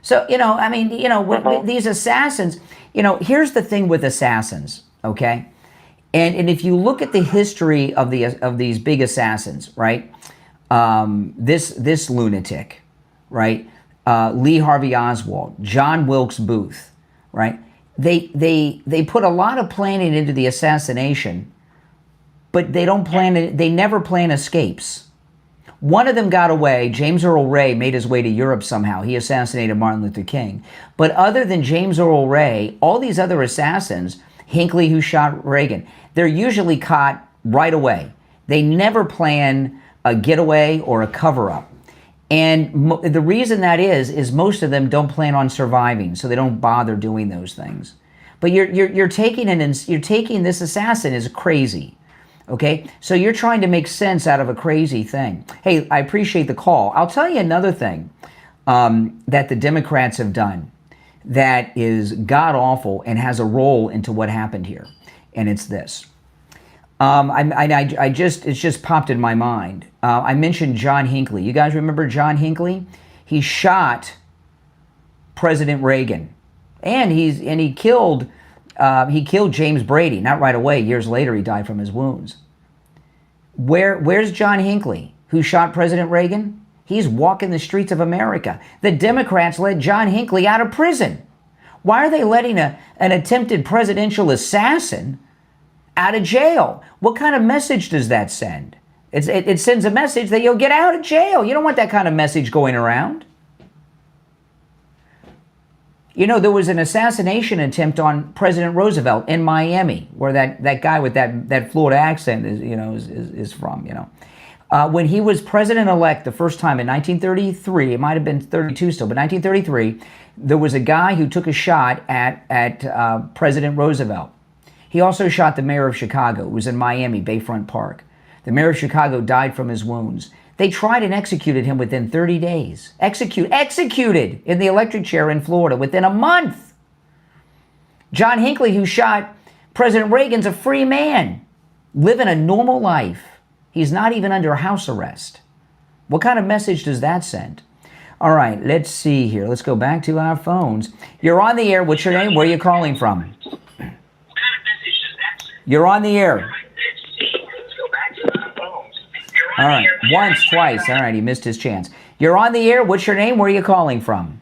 Speaker 1: So, these assassins, here's the thing with assassins, okay? And if you look at the history of these big assassins, right? This lunatic, right? Lee Harvey Oswald, John Wilkes Booth, right? They put a lot of planning into the assassination, but they never plan escapes. One of them got away. James Earl Ray made his way to Europe somehow. He assassinated Martin Luther King. But other than James Earl Ray, all these other assassins, Hinckley, who shot Reagan, they're usually caught right away. They never plan a getaway or a cover-up. And the reason that is most of them don't plan on surviving, so they don't bother doing those things. But you're taking this assassin is crazy. Okay, so you're trying to make sense out of a crazy thing. Hey, I appreciate the call. I'll tell you another thing that the Democrats have done that is god-awful and has a role into what happened here, and it's this. It just popped in my mind. I mentioned John Hinckley. You guys remember John Hinckley? He shot President Reagan, and he killed James Brady. Not right away. Years later, he died from his wounds. Where's John Hinckley, who shot President Reagan? He's walking the streets of America. The Democrats let John Hinckley out of prison. Why are they letting an attempted presidential assassin out of jail? What kind of message does that send? It sends a message that you'll get out of jail. You don't want that kind of message going around. You know, there was an assassination attempt on President Roosevelt in Miami, where that guy with that Florida accent is from, when he was president-elect the first time in 1933, it might have been 32 still, but 1933, there was a guy who took a shot at President Roosevelt. He also shot the mayor of Chicago, who was in Miami, Bayfront Park. The mayor of Chicago died from his wounds. They tried and executed him within 30 days. Executed in the electric chair in Florida within a month. John Hinckley, who shot President Reagan's a free man, living a normal life. He's not even under house arrest. What kind of message does that send? All right, let's see here. Let's go back to our phones. You're on the air. What's your name? Where are you calling from? You're on the air. All right, once, twice. All right, he missed his chance. You're on the air. What's your name? Where are you calling from?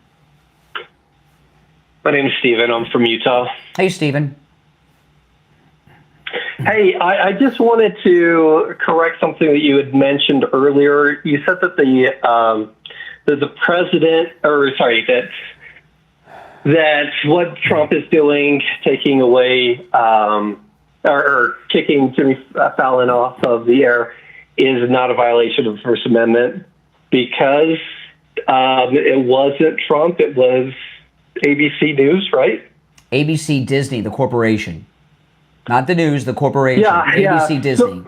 Speaker 6: My name is Steven. I'm from Utah.
Speaker 1: Hey, Steven.
Speaker 6: Hey, I just wanted to correct something that you had mentioned earlier. You said that the president, that what Trump is doing, taking away or kicking Jimmy Fallon off of the air, is not a violation of the First Amendment because it wasn't Trump, it was ABC News, right?
Speaker 1: ABC Disney, the corporation. Not the news, the corporation.
Speaker 6: Yeah,
Speaker 1: ABC Disney.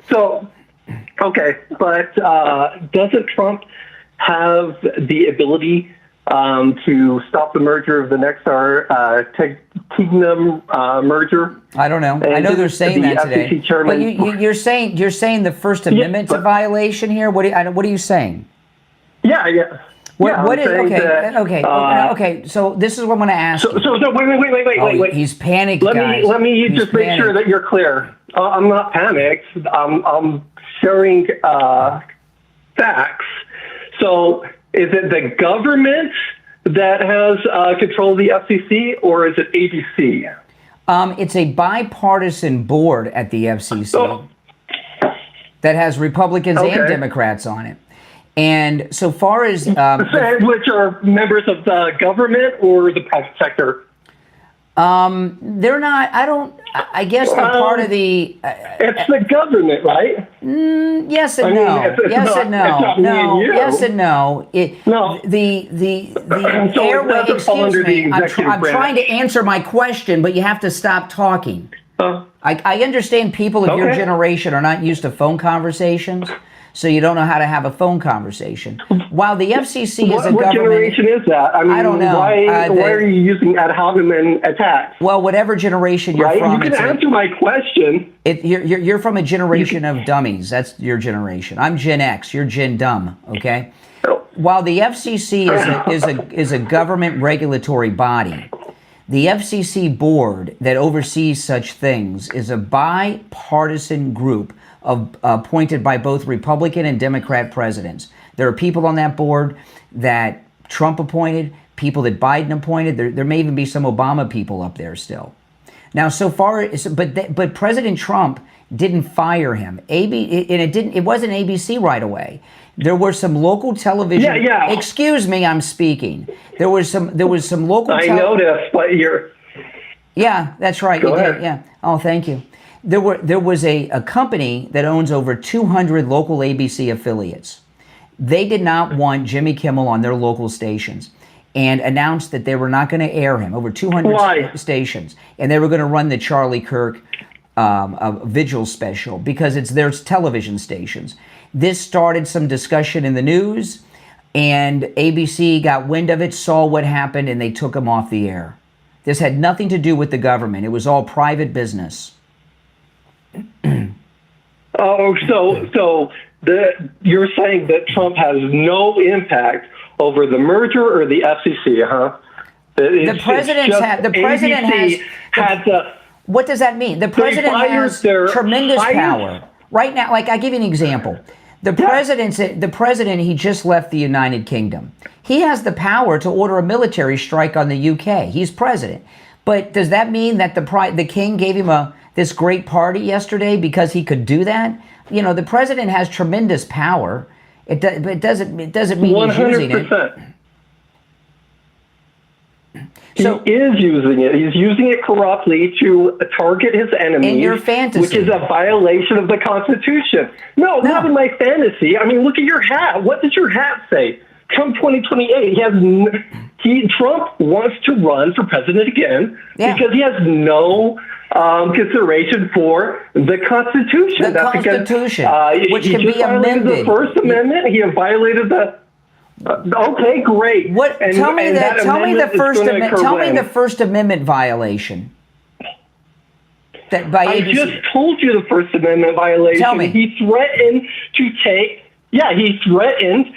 Speaker 6: So, okay, but doesn't Trump have the ability to stop the merger of the Nexstar Kingdom merger?
Speaker 1: I don't know. I know they're saying that today. But you're saying the First Amendment's a violation here. What are you saying?
Speaker 6: Yeah.
Speaker 1: Okay. So this is what I'm going to ask. Wait. He's panicked, guys.
Speaker 6: Let me just make sure that you're clear. I'm not panicked. I'm sharing facts. So, is it the government that has control of the FCC, or is it ABC?
Speaker 1: It's a bipartisan board at the FCC that has Republicans and Democrats on it. And so far as...
Speaker 6: which are members of the government or the private sector?
Speaker 1: They're not... I guess they're part of the...
Speaker 6: it's the government, right?
Speaker 1: Yes and no. Yes and no. Yes and no. The airway... Excuse me. I'm trying to answer my question, but you have to stop talking. I understand people of your generation are not used to phone conversations, so you don't know how to have a phone conversation. While the FCC is a government... What
Speaker 6: generation is that? I don't know. Why are you using ad hominem attacks?
Speaker 1: Well, whatever generation you're from...
Speaker 6: You can answer my question.
Speaker 1: You're from a generation of dummies. That's your generation. I'm Gen X. You're Gen Dumb, okay? While the FCC is a government regulatory body, the FCC board that oversees such things is a bipartisan group appointed by both Republican and Democrat presidents. There are people on that board that Trump appointed, people that Biden appointed. There may even be some Obama people up there still. Now, so far, but President Trump didn't fire him. It wasn't ABC right away. There were some local television.
Speaker 6: Yeah.
Speaker 1: Excuse me, I'm speaking. There was some local.
Speaker 6: I noticed what you're.
Speaker 1: Yeah, that's right.
Speaker 6: Go
Speaker 1: you
Speaker 6: ahead.
Speaker 1: did. Yeah. Oh, thank you. There was a company that owns over 200 local ABC affiliates. They did not want Jimmy Kimmel on their local stations, and announced that they were not going to air him. Over 200 stations, and they were going to run the Charlie Kirk vigil special because it's their television stations. This started some discussion in the news, and ABC got wind of it, saw what happened, and they took him off the air. This had nothing to do with the government. It was all private business.
Speaker 6: Oh, so you're saying that Trump has no impact over the merger or the FCC, huh?
Speaker 1: The president has. What does that mean? The president has tremendous power right now. Like, I give you an example. The president, he just left the United Kingdom. He has the power to order a military strike on the UK. He's president. But does that mean that the king gave him this great party yesterday because he could do that? You know, the president has tremendous power. It doesn't mean 100%. He's using it. So,
Speaker 6: he is using it. He's using it corruptly to target his enemies.
Speaker 1: In your fantasy.
Speaker 6: Which is a violation of the Constitution. No, not in my fantasy. I mean, look at your hat. What does your hat say? Trump 2028. Trump wants to run for president again because he has no consideration for the Constitution.
Speaker 1: The Constitution, which
Speaker 6: he
Speaker 1: can
Speaker 6: just
Speaker 1: be
Speaker 6: violated
Speaker 1: amended.
Speaker 6: The First Amendment. He violated the. Okay, great.
Speaker 1: Tell me the First Amendment violation. That by
Speaker 6: I
Speaker 1: ABC.
Speaker 6: just told you the First Amendment violation.
Speaker 1: Tell me.
Speaker 6: He threatened to take. Yeah, he threatened.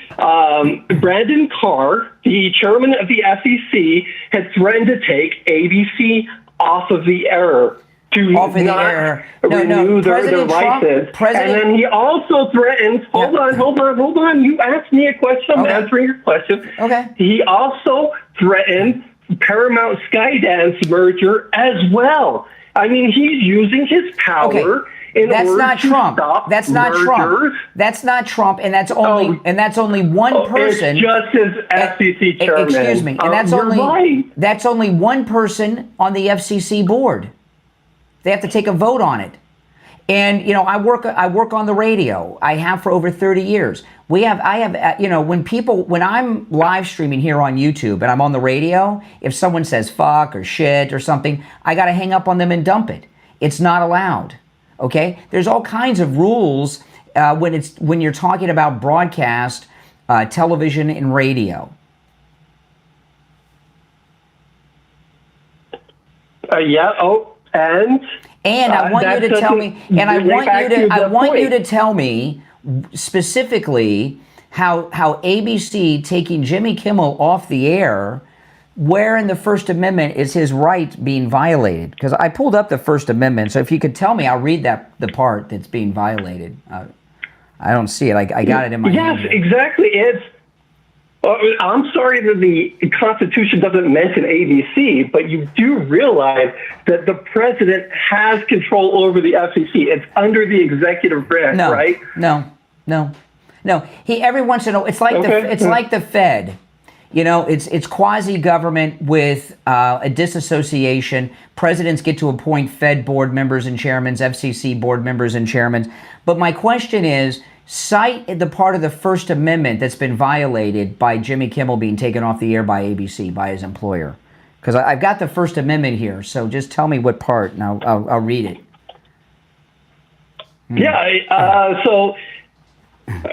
Speaker 6: Brandon Carr, the chairman of the SEC, had threatened to take ABC off of the air. Renew their license. And then he also threatened, hold on. You asked me a question, I'm answering your question.
Speaker 1: Okay.
Speaker 6: He also threatened Paramount Skydance merger as well. I mean, he's using his power in order to stop
Speaker 1: That's not
Speaker 6: mergers.
Speaker 1: Trump. That's not Trump, and that's only one person.
Speaker 6: It's just his FCC chairman.
Speaker 1: Excuse me, and that's only one person on the FCC board. They have to take a vote on it. And, you know, I work on the radio. I have for over 30 years. When I'm live streaming here on YouTube and I'm on the radio, if someone says fuck or shit or something, I got to hang up on them and dump it. It's not allowed. Okay? There's all kinds of rules when you're talking about broadcast, television and radio. And I want you to tell me, and I want you to tell me specifically how ABC taking Jimmy Kimmel off the air, where in the First Amendment is his right being violated? Because I pulled up the First Amendment, so if you could tell me, I'll read the part that's being violated. I don't see it. I got it in my hand.
Speaker 6: Yes, exactly. I'm sorry that the Constitution doesn't mention ABC, but you do realize that the president has control over the FCC. It's under the executive branch, right?
Speaker 1: No. He every once in a while, it's like the Fed. You know, it's quasi-government with a disassociation. Presidents get to appoint Fed board members and chairmen, FCC board members and chairmen. But my question is, cite the part of the First Amendment that's been violated by Jimmy Kimmel being taken off the air by ABC, by his employer. Because I've got the First Amendment here, so just tell me what part, and I'll read it.
Speaker 6: Yeah, so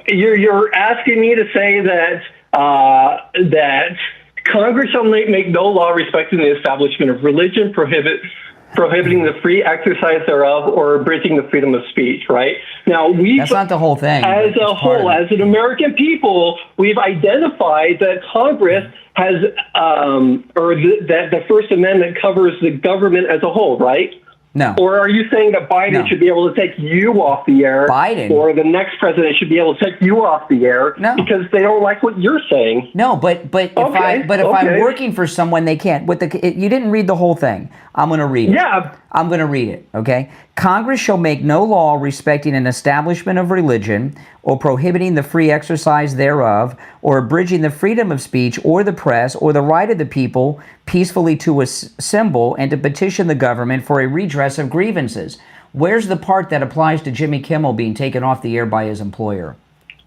Speaker 6: you're asking me to say that that Congress shall make no law respecting the establishment of religion, prohibiting the free exercise thereof, or abridging the freedom of speech, right? Now,
Speaker 1: that's not the whole thing.
Speaker 6: As a whole, as an American people, we've identified that Congress has, that the First Amendment covers the government as a whole, right?
Speaker 1: No.
Speaker 6: Or are you saying that Biden should be able to take you off the air?
Speaker 1: Biden.
Speaker 6: Or the next president should be able to take you off the air because they don't like what you're saying?
Speaker 1: No, but if I'm working for someone, they can't. You didn't read the whole thing. I'm going to read it.
Speaker 6: Yeah.
Speaker 1: I'm going to read it, okay? Congress shall make no law respecting an establishment of religion or prohibiting the free exercise thereof or abridging the freedom of speech or the press or the right of the people peacefully to assemble and to petition the government for a redress of grievances. Where's the part that applies to Jimmy Kimmel being taken off the air by his employer?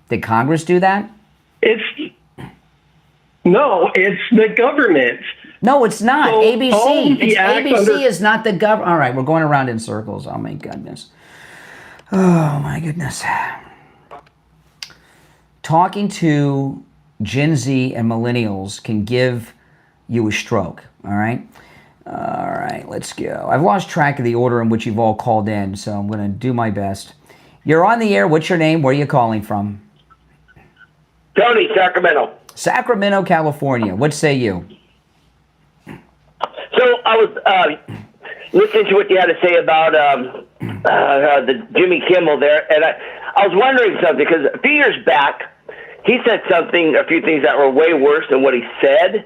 Speaker 1: Did Congress do that?
Speaker 6: It's the government.
Speaker 1: No, it's not.
Speaker 6: So
Speaker 1: ABC. It's ABC
Speaker 6: under-
Speaker 1: is not the government. All right, we're going around in circles. Oh, my goodness. Oh, my goodness. Talking to Gen Z and millennials can give you a stroke, all right? All right, let's go. I've lost track of the order in which you've all called in, so I'm going to do my best. You're on the air. What's your name? Where are you calling from?
Speaker 7: Tony, Sacramento.
Speaker 1: Sacramento, California. What say you?
Speaker 7: So I was listening to what you had to say about the Jimmy Kimmel there, and I was wondering something, because a few years back, he said a few things that were way worse than what he said.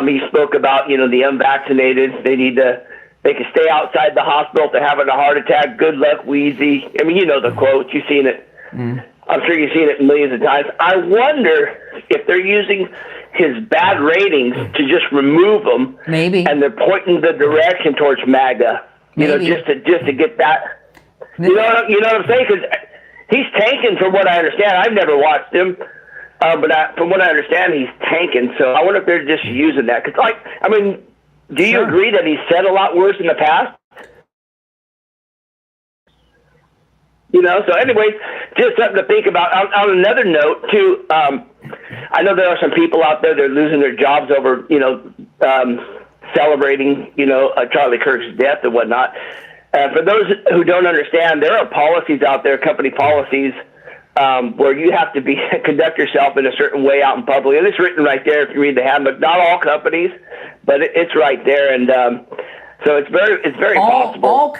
Speaker 7: He spoke about, the unvaccinated. They can stay outside the hospital if they're having a heart attack. Good luck, Wheezy. I mean, you know the quote. You've seen it. I'm sure you've seen it millions of times. I wonder if they're using his bad ratings to just remove them.
Speaker 1: Maybe.
Speaker 7: And they're pointing the direction towards MAGA.
Speaker 1: Maybe.
Speaker 7: Just to get that. You know what I'm saying? Because he's tanking, from what I understand. I've never watched him. But from what I understand, he's tanking. So I wonder if they're just using that. Because, do you agree that he's said a lot worse in the past? So anyways, just something to think about. On another note, too, I know there are some people out there that are losing their jobs over, celebrating, Charlie Kirk's death and whatnot. For those who don't understand, there are policies out there, company policies, where you have to conduct yourself in a certain way out in public. And it's written right there if you read the handbook. Not all companies, but it's right there. And so it's very possible.
Speaker 1: All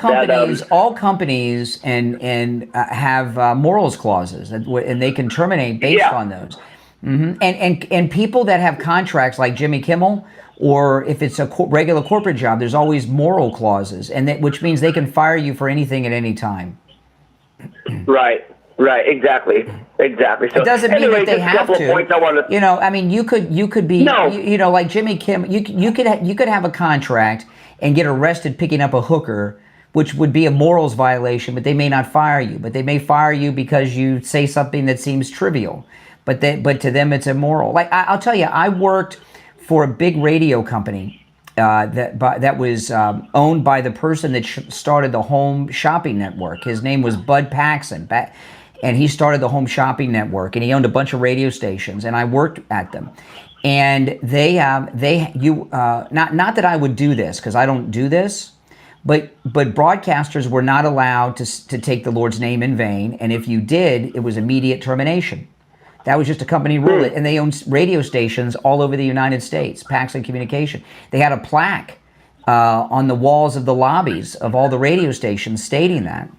Speaker 1: companies and have morals clauses, and they can terminate based on those. And people that have contracts like Jimmy Kimmel, or if it's a regular corporate job, there's always moral clauses, which means they can fire you for anything at any time.
Speaker 7: Right. Exactly. So
Speaker 1: it doesn't mean that they have to.
Speaker 7: Points I want to.
Speaker 1: You could be, like Jimmy Kimmel. You could have a contract and get arrested picking up a hooker, which would be a morals violation, but they may not fire you. But they may fire you because you say something that seems trivial, but to them it's immoral. Like I'll tell you, I worked for a big radio company that was owned by the person that started the Home Shopping Network. His name was Bud Paxson, and he started the Home Shopping Network, and he owned a bunch of radio stations, and I worked at them. And not that I would do this, because I don't do this, but broadcasters were not allowed to take the Lord's name in vain, and if you did, it was immediate termination. That was just a company rule, and they owned radio stations all over the United States, Paxson Communication. They had a plaque on the walls of the lobbies of all the radio stations stating that.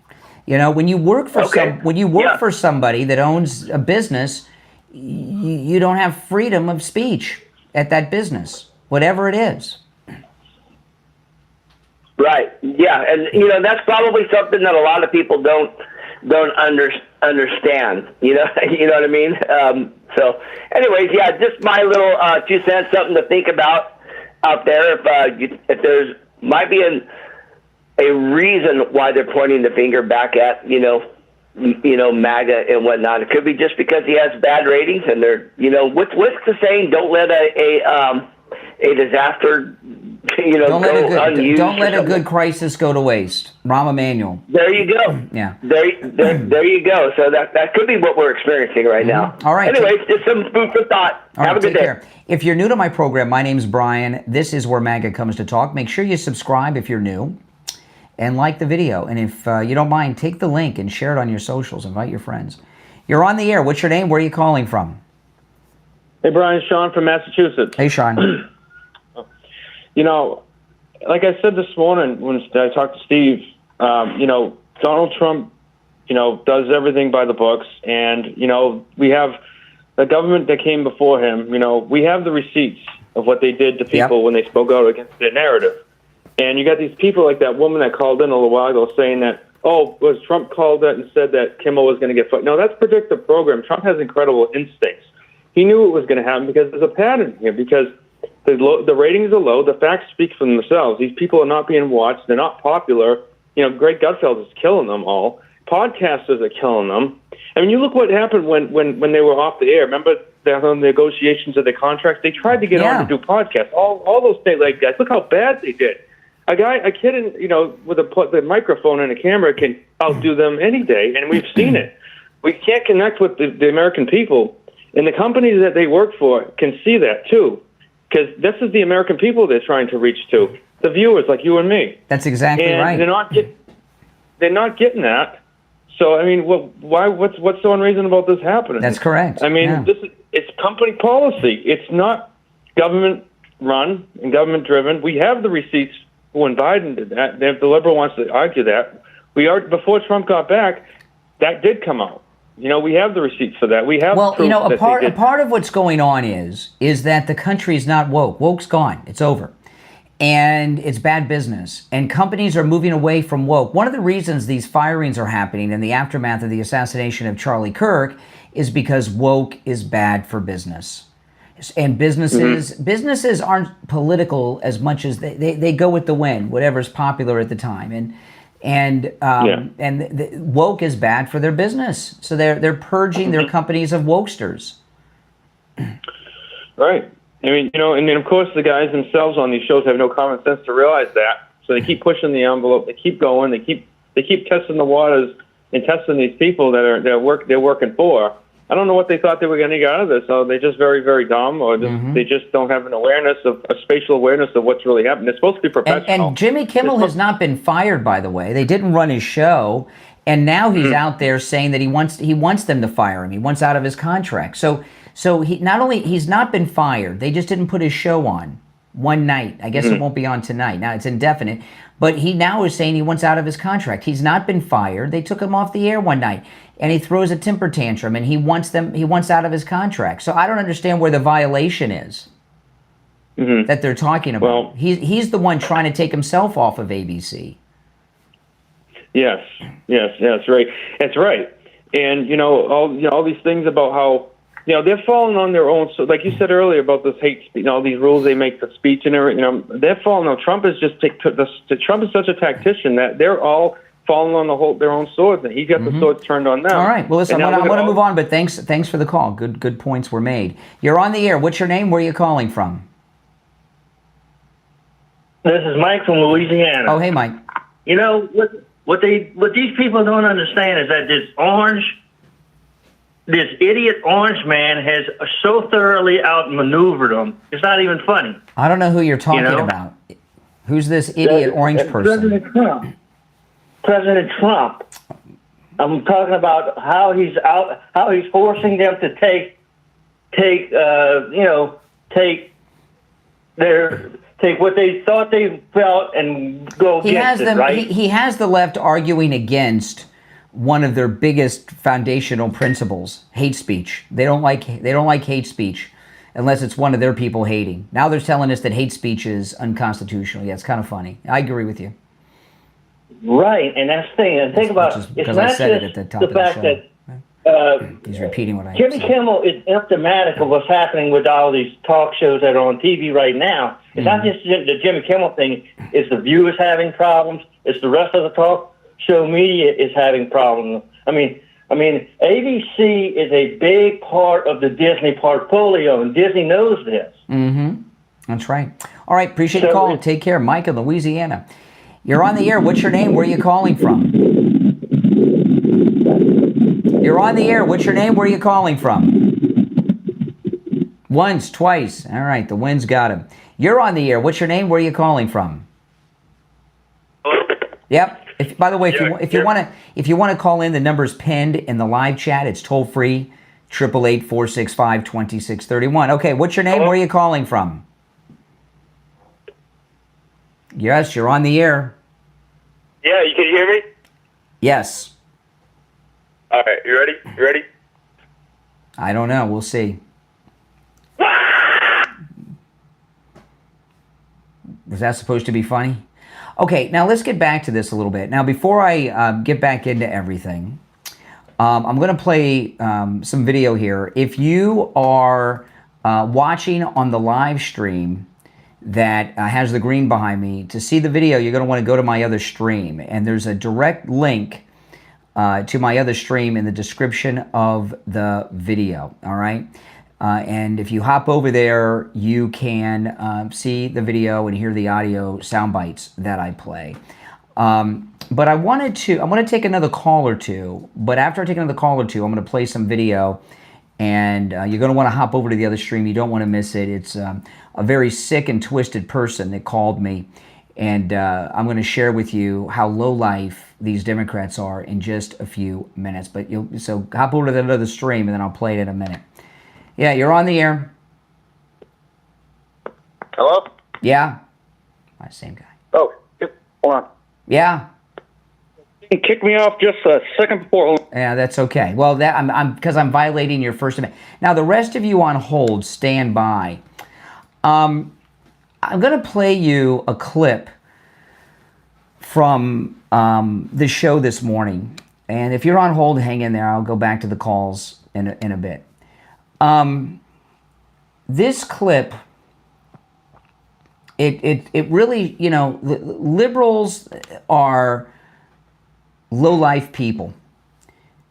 Speaker 1: When you work for for somebody that owns a business, you don't have freedom of speech at that business, whatever it is.
Speaker 7: Right. Yeah, and that's probably something that a lot of people don't understand. You know what I mean? So, anyways, just my little 2 cents, something to think about out there. If there's might be a reason why they're pointing the finger back at MAGA and whatnot. It could be just because he has bad ratings, and they're what's the saying? Don't let a disaster
Speaker 1: don't let a good crisis go to waste. Rahm Emanuel.
Speaker 7: There you go.
Speaker 1: Yeah.
Speaker 7: There you go. So that could be what we're experiencing right now.
Speaker 1: All right.
Speaker 7: Anyways, just some food for thought. Have a good day.
Speaker 1: Care. If you're new to my program, my name's Brian. This is where MAGA comes to talk. Make sure you subscribe if you're new, and like the video. And if you don't mind, take the link and share it on your socials. Invite your friends. You're on the air. What's your name? Where are you calling from?
Speaker 5: Hey, Brian, Sean from Massachusetts.
Speaker 1: Hey, Sean.
Speaker 5: Like I said this morning when I talked to Steve, Donald Trump, does everything by the books. And, we have the government that came before him. We have the receipts of what they did to people when they spoke out against their narrative. And you got these people like that woman that called in a little while ago saying that, was Trump called that and said that Kimmel was going to get fired? No, that's predictive program. Trump has incredible instincts. He knew it was going to happen because there's a pattern here, because the ratings are low. The facts speak for themselves. These people are not being watched. They're not popular. Greg Gutfeld is killing them all. Podcasters are killing them. I mean, you look what happened when they were off the air. Remember the negotiations of the contracts? They tried to get on to do podcasts. All those state leg guys. Look how bad they did. A kid, with the microphone and a camera can outdo them any day, and we've seen it. We can't connect with the American people, and the companies that they work for can see that too, because this is the American people they're trying to reach to, the viewers like you and me.
Speaker 1: That's exactly right.
Speaker 5: They're not getting that. So I mean, why? What's so unreasonable about this happening?
Speaker 1: That's correct.
Speaker 5: I mean, it's company policy. It's not government run and government driven. We have the receipts. When Biden did that, if the liberal wants to argue that, before Trump got back, that did come out. We have the receipts for that. We have proof
Speaker 1: a part of what's going on is that the country is not woke. Woke's gone. It's over. And it's bad business. And companies are moving away from woke. One of the reasons these firings are happening in the aftermath of the assassination of Charlie Kirk is because woke is bad for business. And businesses aren't political as much as they go with the wind, whatever's popular at the time. And woke is bad for their business. So they're purging their companies of wokesters.
Speaker 5: Right. I mean, and then of course the guys themselves on these shows have no common sense to realize that. So they keep pushing the envelope. They keep going. They keep testing the waters and testing these people they're working for. I don't know what they thought they were going to get out of this. So they're just very, very dumb, or they just don't have a spatial awareness of what's really happening. They're supposed to be professional.
Speaker 1: And Jimmy Kimmel has not been fired, by the way. They didn't run his show, and now he's out there saying that he wants them to fire him. He wants out of his contract. So he's not been fired. They just didn't put his show on one night. I guess it won't be on tonight. Now it's indefinite. But he now is saying he wants out of his contract. He's not been fired. They took him off the air one night, and he throws a temper tantrum, and he wants out of his contract. So I don't understand where the violation is that they're talking about.
Speaker 5: Well,
Speaker 1: he's the one trying to take himself off of ABC.
Speaker 5: Yes, that's right. That's right. And all these things about how they're falling on their own. So, like you said earlier about this hate speech, all these rules they make for speech and everything. They're falling on. Trump is Trump is such a tactician that they're all falling on their own swords, and he got the sword turned on them.
Speaker 1: All right. Well, listen, I'm going to move on, but thanks for the call. Good points were made. You're on the air. What's your name? Where are you calling from?
Speaker 8: This is Mike from Louisiana.
Speaker 1: Oh, hey, Mike.
Speaker 8: What these people don't understand is that this idiot orange man has so thoroughly outmaneuvered them. It's not even funny.
Speaker 1: I don't know who you're talking about. Who's this idiot orange person?
Speaker 8: President Trump. I'm talking about how he's forcing them to take what they thought they felt and go against it, right?
Speaker 1: He has the left arguing against one of their biggest foundational principles, hate speech. They don't like hate speech unless it's one of their people hating. Now they're telling us that hate speech is unconstitutional. Yeah, it's kind of funny. I agree with you.
Speaker 8: Right, and that's the thing. And think about it's not just the fact that
Speaker 1: he's repeating what I
Speaker 8: Jimmy
Speaker 1: said.
Speaker 8: Kimmel is symptomatic of what's happening with all these talk shows that are on TV right now. It's not just the Jimmy Kimmel thing. It's the viewers having problems. It's the rest of the talk show media is having problems. I mean, ABC is a big part of the Disney portfolio, and Disney knows this.
Speaker 1: That's right. All right, appreciate the call. Take care. Mike in Louisiana. You're on the air. What's your name? Where are you calling from? You're on the air. What's your name? Where are you calling from? Once, twice. All right, the wind's got him. You're on the air. What's your name? Where are you calling from? Yep. By the way, if you want to call in, the number's pinned in the live chat. It's toll free, 888-465-2631. Okay, what's your name? Where are you calling from? Yes, you're on the air.
Speaker 9: Yeah, you can hear me?
Speaker 1: Yes.
Speaker 9: All right, you ready? You ready?
Speaker 1: I don't know. We'll see. Was that supposed to be funny? Okay, now let's get back to this a little bit. Now, before I get back into everything, I'm going to play some video here. If you are watching on the live stream that has the green behind me, to see the video, you're going to want to go to my other stream. And there's a direct link to my other stream in the description of the video, all right? And if you hop over there, you can see the video and hear the audio sound bites that I play. But I want to take another call or two, but after I take another call or two, I'm going to play some video, and you're going to want to hop over to the other stream. You don't want to miss it. It's a very sick and twisted person that called me, and I'm going to share with you how low life these Democrats are in just a few minutes. But so hop over to that other stream, and then I'll play it in a minute. Yeah, you're on the air.
Speaker 9: Hello?
Speaker 1: Yeah. Same guy.
Speaker 9: Oh, hold on.
Speaker 1: Yeah.
Speaker 9: You kicked me off just a second before.
Speaker 1: Yeah, that's okay. Well, that I'm because I'm violating your First Amendment. Now, the rest of you on hold, stand by. I'm going to play you a clip from the show this morning, and if you're on hold, hang in there. I'll go back to the calls in a bit. This clip, it really, you know, liberals are low-life people.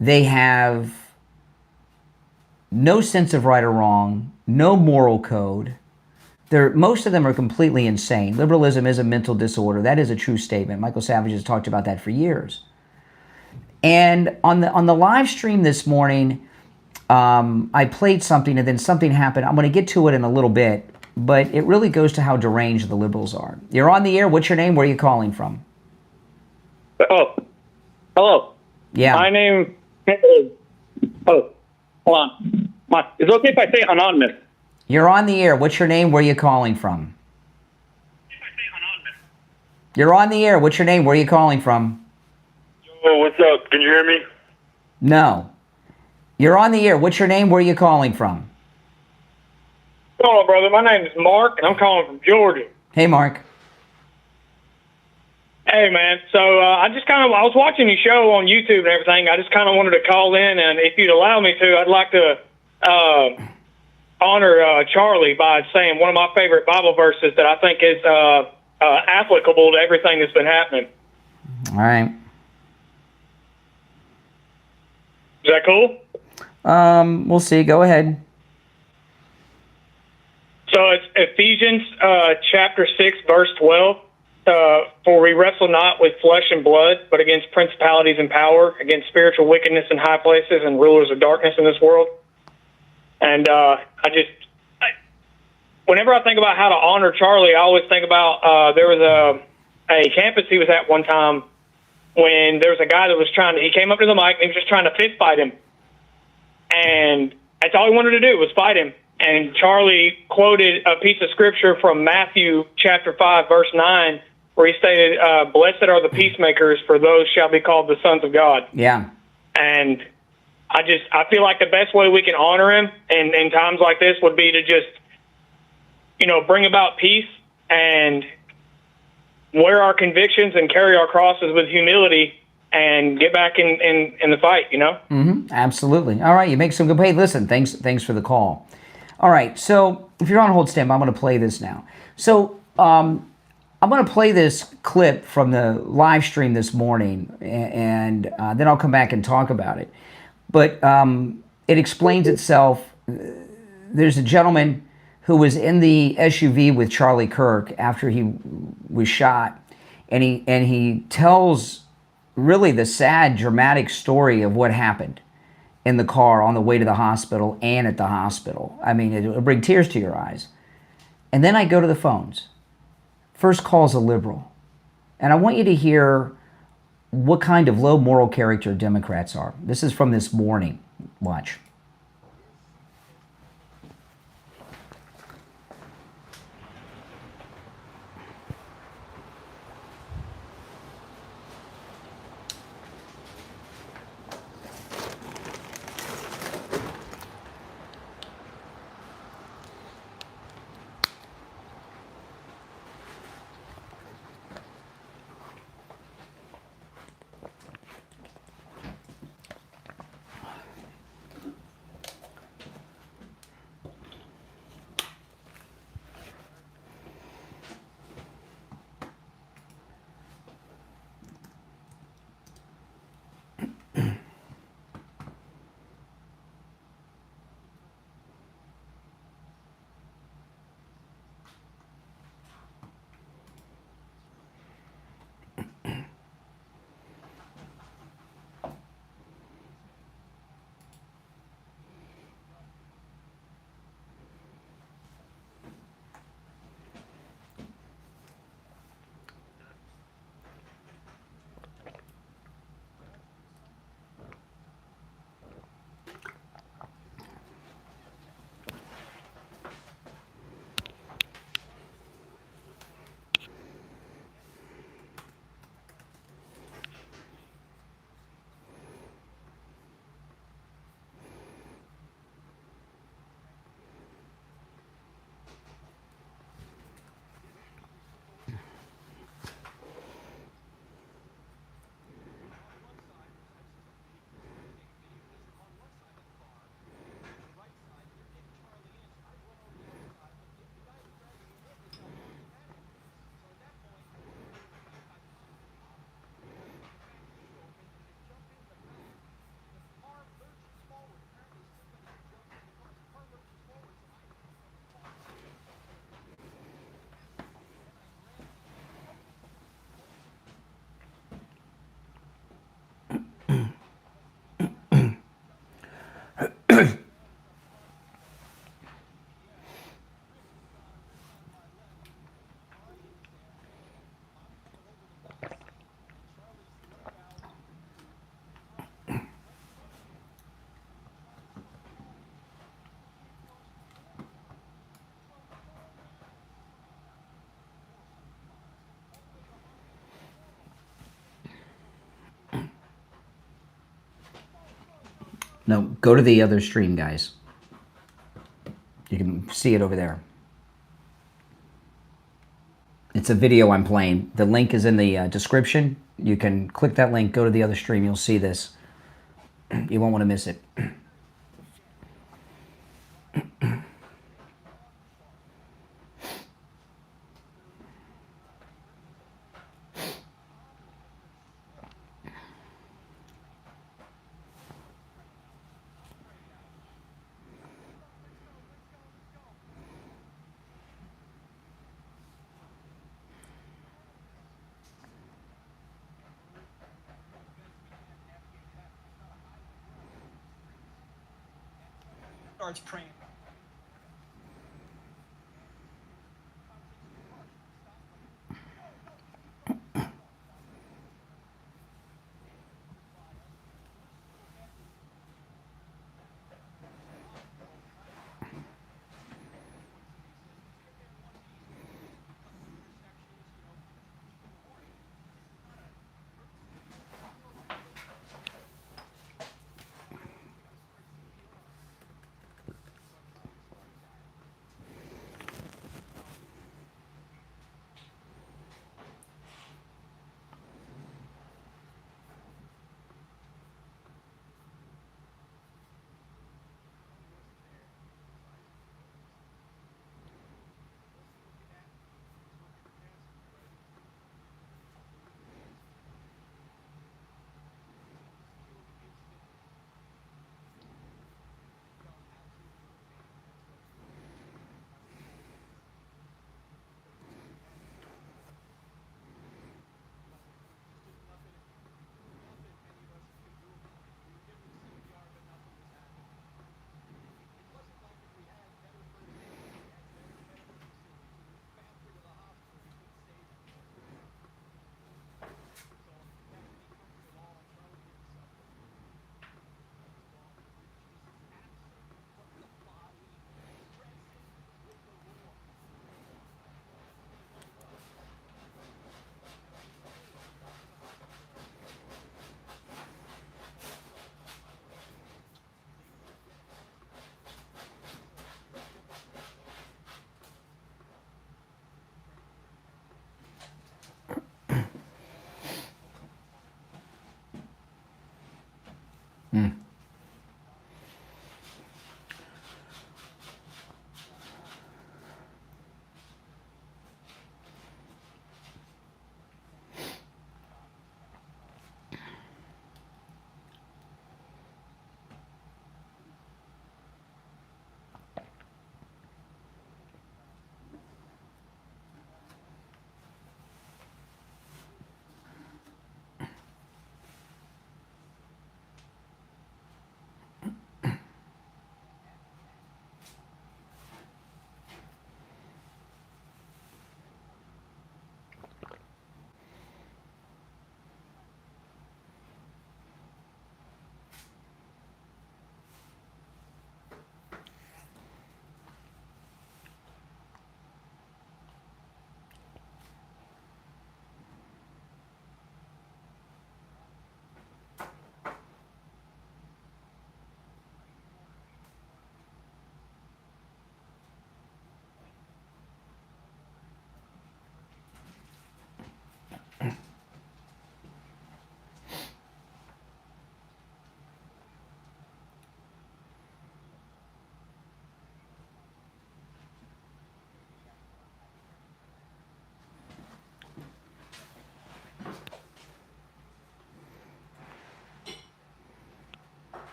Speaker 1: They have no sense of right or wrong, no moral code. Most of them are completely insane. Liberalism is a mental disorder. That is a true statement. Michael Savage has talked about that for years. And on the live stream this morning, I played something and then something happened. I'm going to get to it in a little bit, but it really goes to how deranged the liberals are. You're on the air. What's your name? Where are you calling from?
Speaker 10: Oh, hello.
Speaker 1: Yeah.
Speaker 10: My name is... Oh, hold on. Is it okay if I say anonymous?
Speaker 1: You're on the air. What's your name? Where are you calling from? You're on the air. What's your name? Where are you calling from?
Speaker 9: Yo, what's up? Can you hear me?
Speaker 1: No. You're on the air. What's your name? Where are you calling from?
Speaker 10: Hello, brother. My name is Mark, and I'm calling from Georgia.
Speaker 1: Hey, Mark.
Speaker 10: Hey, man. So I was watching your show on YouTube and everything. I just kind of wanted to call in, and if you'd allow me to, I'd like to honor Charlie by saying one of my favorite Bible verses that I think is applicable to everything that's been happening.
Speaker 1: All right.
Speaker 10: Is that cool?
Speaker 1: We'll see. Go ahead.
Speaker 10: So it's Ephesians chapter 6, verse 12. For we wrestle not with flesh and blood, but against principalities and power, against spiritual wickedness in high places and rulers of darkness in this world. And whenever I think about how to honor Charlie, I always think about there was a campus he was at one time when there was a guy that was he came up to the mic and he was just trying to fist fight him. And that's all he wanted to do was fight him. And Charlie quoted a piece of scripture from Matthew chapter 5, verse 9, where he stated, blessed are the peacemakers, for those shall be called the sons of God.
Speaker 1: Yeah.
Speaker 10: And I feel like the best way we can honor him in times like this would be to just, bring about peace and wear our convictions and carry our crosses with humility and get back in the fight,
Speaker 1: Mm-hmm. Absolutely. All right, you make some good point. Listen, thanks for the call. All right, so if you're on hold, stand by. I'm going to play this now. So I'm going to play this clip from the live stream this morning, and then I'll come back and talk about it. But it explains itself. There's a gentleman who was in the SUV with Charlie Kirk after he was shot, and he tells really the sad, dramatic story of what happened in the car on the way to the hospital and at the hospital. I mean, it'll bring tears to your eyes. And then I go to the phones. First call's a liberal. And I want you to hear what kind of low moral character Democrats are. This is from this morning. Watch. No, go to the other stream, guys. You can see it over there. It's a video I'm playing. The link is in the description. You can click that link, go to the other stream. You'll see this. You won't want to miss it.
Speaker 11: Starts praying.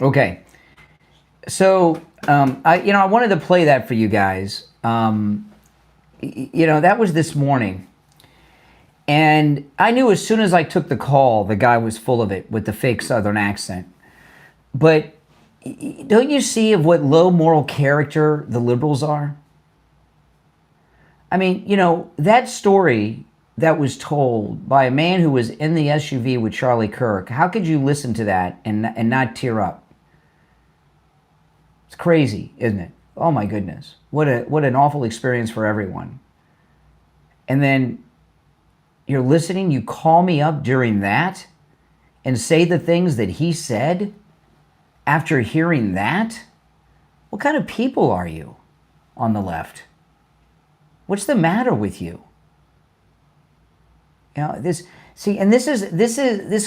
Speaker 1: Okay. So, I wanted to play that for you guys. That was this morning. And I knew as soon as I took the call, the guy was full of it with the fake Southern accent. But don't you see of what low moral character the liberals are? I mean, that story that was told by a man who was in the SUV with Charlie Kirk, how could you listen to that and not tear up? It's crazy, isn't it? Oh my goodness. What an awful experience for everyone. And then you're listening, you call me up during that and say the things that he said after hearing that? What kind of people are you on the left? What's the matter with you? This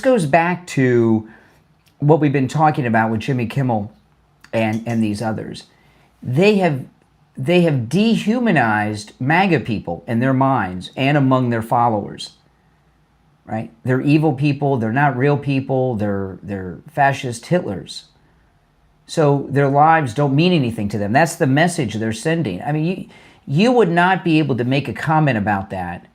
Speaker 1: goes back to what we've been talking about with Jimmy Kimmel and these others. They have dehumanized MAGA people in their minds and among their followers. Right? They're evil people, they're not real people, they're fascist Hitlers. So their lives don't mean anything to them. That's the message they're sending. I mean, you would not be able to make a comment about that,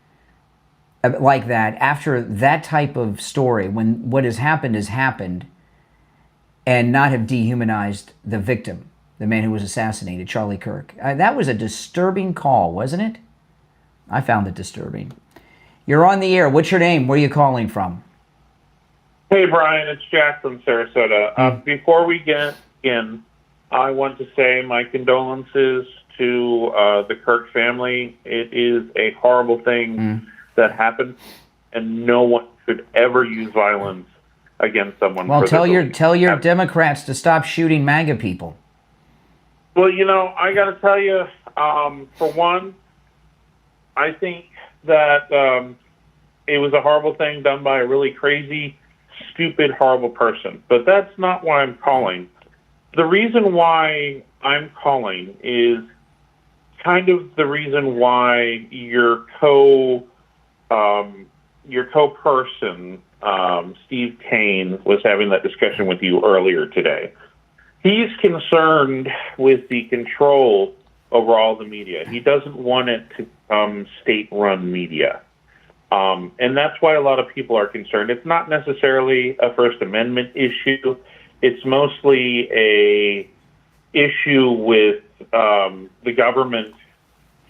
Speaker 1: like that, after that type of story, when what has happened, and not have dehumanized the victim, the man who was assassinated, Charlie Kirk. That was a disturbing call, wasn't it? I found it disturbing. You're on the air. What's your name? Where are you calling from?
Speaker 11: Hey, Brian, it's Jack from Sarasota. Before we get in, I want to say my condolences to the Kirk family. It is a horrible thing that happened, and no one should ever use violence against someone.
Speaker 1: Well, tell your Democrats to stop shooting MAGA people.
Speaker 11: Well, I got to tell you, for one, I think that it was a horrible thing done by a really crazy, stupid, horrible person. But that's not why I'm calling. The reason why I'm calling is kind of the reason why your co-person, Steve Kane, was having that discussion with you earlier today. He's concerned with the control over all the media. He doesn't want it to become state-run media. And that's why a lot of people are concerned. It's not necessarily a First Amendment issue. It's mostly a issue with the government,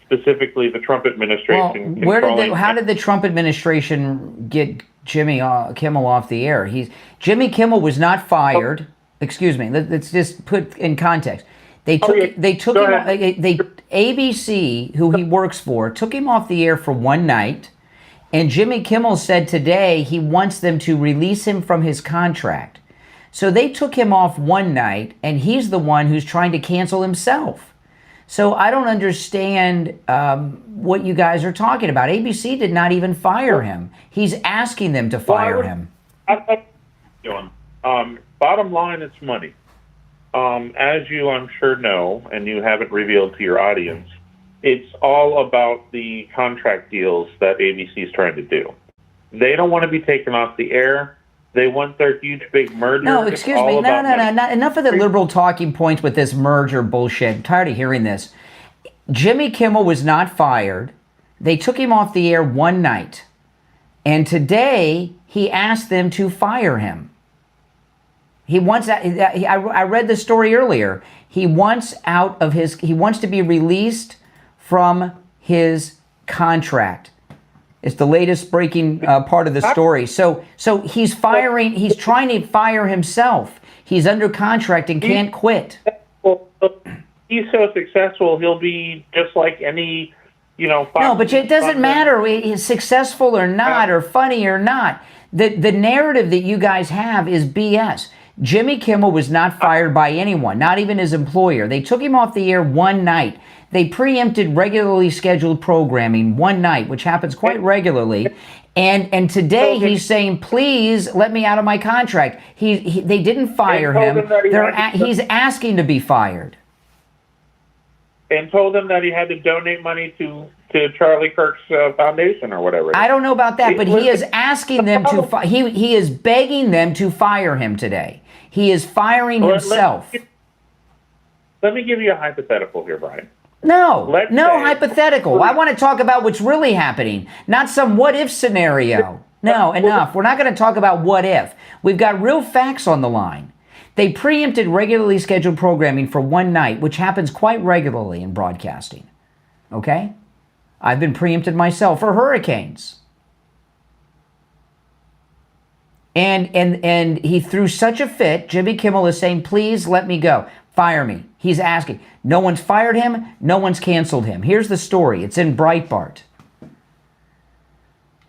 Speaker 11: specifically the Trump administration.
Speaker 1: Well, how did the Trump administration get Jimmy Kimmel off the air? Jimmy Kimmel was not fired. Excuse me. Let's just put in context. ABC, who he works for, took him off the air for one night, and Jimmy Kimmel said today he wants them to release him from his contract. So they took him off one night, and he's the one who's trying to cancel himself. So I don't understand what you guys are talking about. ABC did not even fire him. He's asking them to fire him.
Speaker 11: Bottom line, it's money. As you, I'm sure, know, and you haven't revealed to your audience, it's all about the contract deals that ABC is trying to do. They don't want to be taken off the air. They want their huge, big merger.
Speaker 1: No, excuse me. No. Enough of the liberal talking points with this merger bullshit. I'm tired of hearing this. Jimmy Kimmel was not fired. They took him off the air one night. And today, he asked them to fire him. He wants. I read the story earlier. He wants to be released from his contract. It's the latest breaking part of the story. So he's firing. He's trying to fire himself. He's under contract and can't quit.
Speaker 11: He's so successful, he'll be just like any,
Speaker 1: No, but it doesn't matter. He's successful or not, or funny or not. The narrative that you guys have is BS. Jimmy Kimmel was not fired by anyone, not even his employer. They took him off the air one night. They preempted regularly scheduled programming one night, which happens quite regularly. And today he's saying, please let me out of my contract. They didn't fire him. He's asking to be fired.
Speaker 11: and told him that he had to donate money to Charlie Kirk's foundation or whatever.
Speaker 1: I don't know about that, but he is asking them to. He is begging them to fire him today. He is firing himself.
Speaker 11: Let me give you a hypothetical here, Brian.
Speaker 1: No hypothetical. I want to talk about what's really happening, not some what-if scenario. No, enough. We're not going to talk about what if. We've got real facts on the line. They preempted regularly scheduled programming for one night, which happens quite regularly in broadcasting. Okay? I've been preempted myself for hurricanes. And he threw such a fit. Jimmy Kimmel is saying, please let me go. Fire me. He's asking. No one's fired him. No one's canceled him. Here's the story. It's in Breitbart.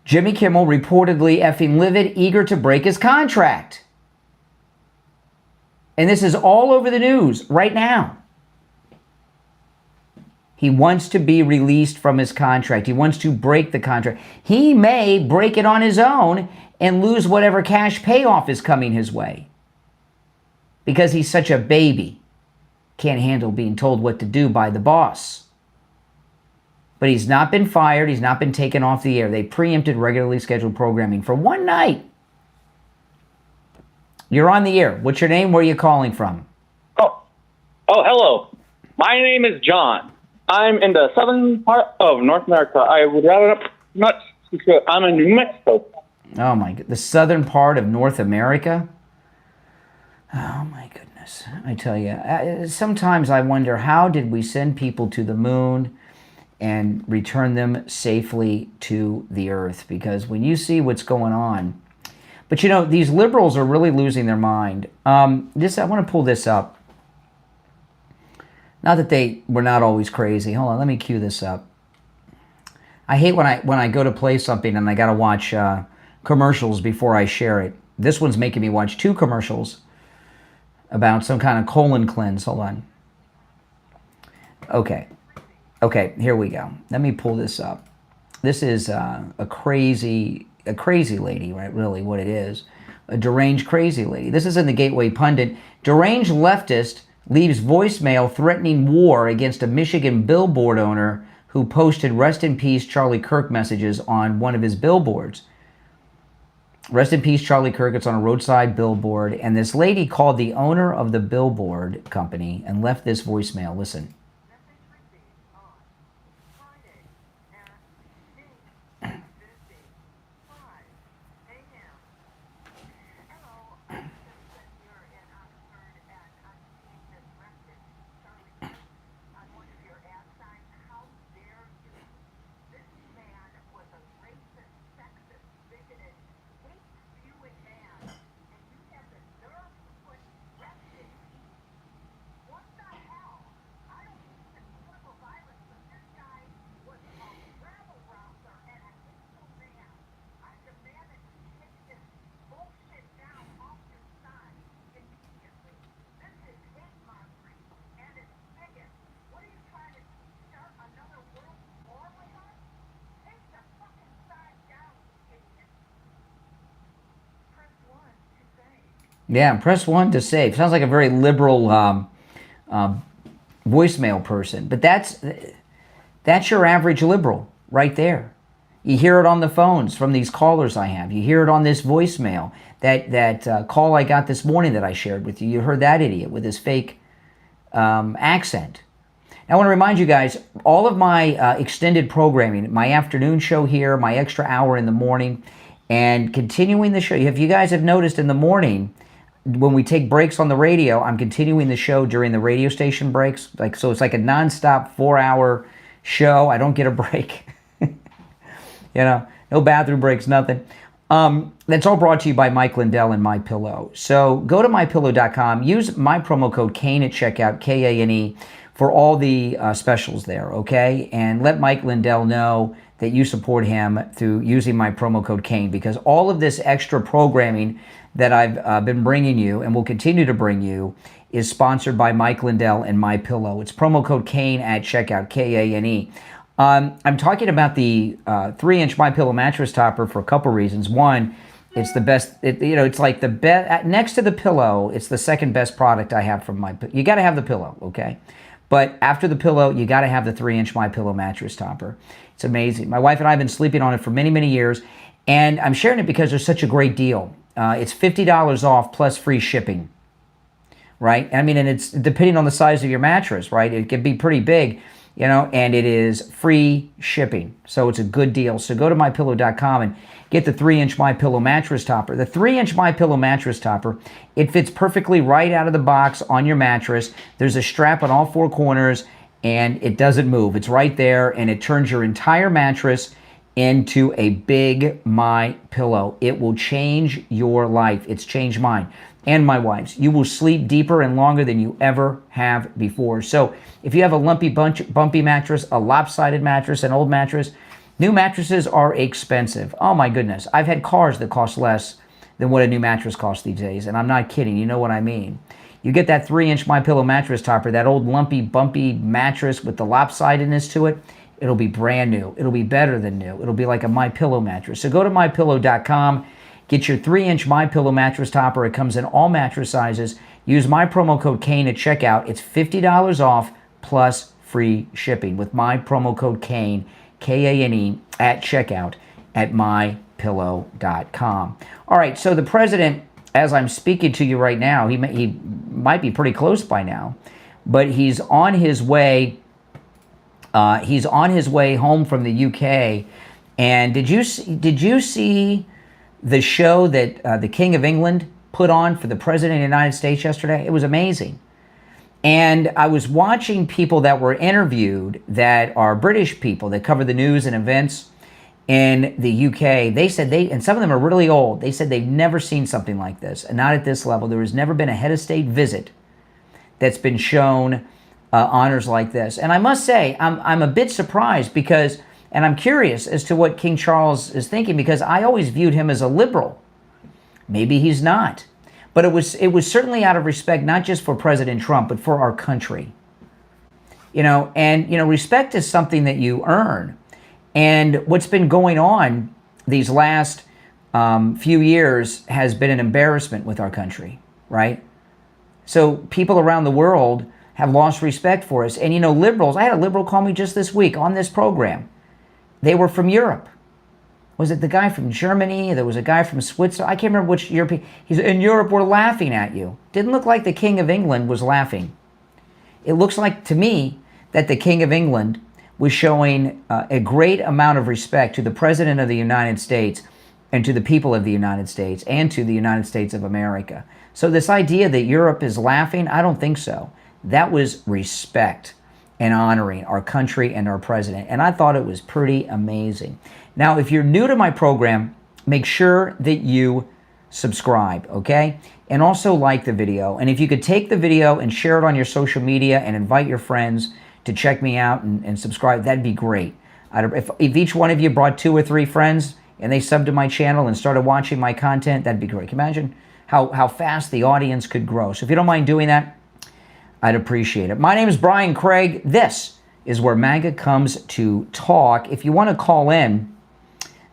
Speaker 1: Jimmy Kimmel reportedly effing livid, eager to break his contract. And this is all over the news right now. He wants to be released from his contract. He wants to break the contract. He may break it on his own and lose whatever cash payoff is coming his way. Because he's such a baby. Can't handle being told what to do by the boss. But he's not been fired. He's not been taken off the air. They preempted regularly scheduled programming for one night. You're on the air. What's your name? Where are you calling from?
Speaker 9: Oh, hello. My name is John. I'm in the southern part of North America. I would rather not. I'm in New Mexico.
Speaker 1: Oh my God, the southern part of North America? Oh my goodness. I tell you, sometimes I wonder, how did we send people to the moon and return them safely to the earth? Because when you see what's going on, but you know, these liberals are really losing their mind. I want to pull this up. Not that they were not always crazy. Hold on, let me cue this up. I hate when I go to play something and I got to watch commercials before I share it. This one's making me watch 2 commercials about some kind of colon cleanse. Hold on. Okay, here we go. Let me pull this up. This is a crazy lady, right? Really, what it is. A deranged crazy lady. This is in the Gateway Pundit. Deranged leftist leaves voicemail threatening war against a Michigan billboard owner who posted "Rest in Peace Charlie Kirk" messages on one of his billboards. Rest in peace, Charlie Kirk. It's on a roadside billboard. And this lady called the owner of the billboard company and left this voicemail. Listen. Yeah, press 1 to save. Sounds like a very liberal voicemail person. But that's your average liberal right there. You hear it on the phones from these callers I have. You hear it on this voicemail. That call I got this morning that I shared with you. You heard that idiot with his fake accent. Now, I want to remind you guys, all of my extended programming, my afternoon show here, my extra hour in the morning, and continuing the show. If you guys have noticed in the morning, when we take breaks on the radio, I'm continuing the show during the radio station breaks. So it's like a nonstop 4-hour show. I don't get a break. No bathroom breaks, nothing. That's all brought to you by Mike Lindell and MyPillow. So go to MyPillow.com. Use my promo code Kane at checkout, Kane, for all the specials there, okay? And let Mike Lindell know that you support him through using my promo code Kane, because all of this extra programming that I've been bringing you and will continue to bring you is sponsored by Mike Lindell and MyPillow. It's promo code Kane at checkout, Kane. I'm talking about the 3-inch MyPillow mattress topper for a couple reasons. One, it's the best. It's like the best next to the pillow. It's the second best product I have from MyPillow. You got to have the pillow, okay? But after the pillow, you got to have the 3-inch MyPillow mattress topper. It's amazing. My wife and I have been sleeping on it for many, many years, and I'm sharing it because there's such a great deal. It's $50 off plus free shipping, right? I mean, and it's depending on the size of your mattress, right? It can be pretty big, you know, and it is free shipping. So it's a good deal. So go to MyPillow.com and get the 3-inch MyPillow mattress topper. The 3-inch MyPillow mattress topper, it fits perfectly right out of the box on your mattress. There's a strap on all 4 corners, and it doesn't move. It's right there, and it turns your entire mattress into a big MyPillow. It will change your life. It's changed mine and my wife's. You will sleep deeper and longer than you ever have before. So if you have a lumpy, bumpy mattress, a lopsided mattress, an old mattress, new mattresses are expensive. Oh my goodness. I've had cars that cost less than what a new mattress costs these days, and I'm not kidding. You know what I mean. You get that 3-inch MyPillow mattress topper, that old lumpy, bumpy mattress with the lopsidedness to it, it'll be brand new. It'll be better than new. It'll be like a MyPillow mattress. So go to MyPillow.com, get your 3-inch MyPillow mattress topper. It comes in all mattress sizes. Use my promo code Kane at checkout. It's $50 off plus free shipping with my promo code Kane, K-A-N-E, at checkout at MyPillow.com. All right, so the president, as I'm speaking to you right now, he might be pretty close by now, but he's on his way. He's on his way home from the UK. And did you see the show that the King of England put on for the President of the United States yesterday? It was amazing. And I was watching people that were interviewed that are British people that cover the news and events in the UK. They said and some of them are really old, they said they've never seen something like this, and not at this level. There has never been a head of state visit that's been shown honors like this. And I must say, I'm a bit surprised because, and I'm curious as to what King Charles is thinking, because I always viewed him as a liberal. Maybe he's not. But it was certainly out of respect, not just for President Trump, but for our country. You know, and, you know, respect is something that you earn. And what's been going on these last few years has been an embarrassment with our country, right? So people around the world have lost respect for us. And, you know, liberals, I had a liberal call me just this week on this program. They were from Europe. Was it the guy from Germany? There was a guy from Switzerland. I can't remember which European. He's in Europe, we're laughing at you. Didn't look like the King of England was laughing. It looks like to me that the King of England was showing a great amount of respect to the President of the United States and to the people of the United States and to the United States of America. So this idea that Europe is laughing, I don't think so. That was respect and honoring our country and our president. And I thought it was pretty amazing. Now, if you're new to my program, make sure that you subscribe, okay? And also like the video. And if you could take the video and share it on your social media and invite your friends to check me out and subscribe, that'd be great. If each one of you brought 2 or 3 friends and they subbed to my channel and started watching my content, that'd be great. Can you imagine how fast the audience could grow? So if you don't mind doing that, I'd appreciate it. My name is Brian Craig. This is where MAGA comes to talk. If you want to call in,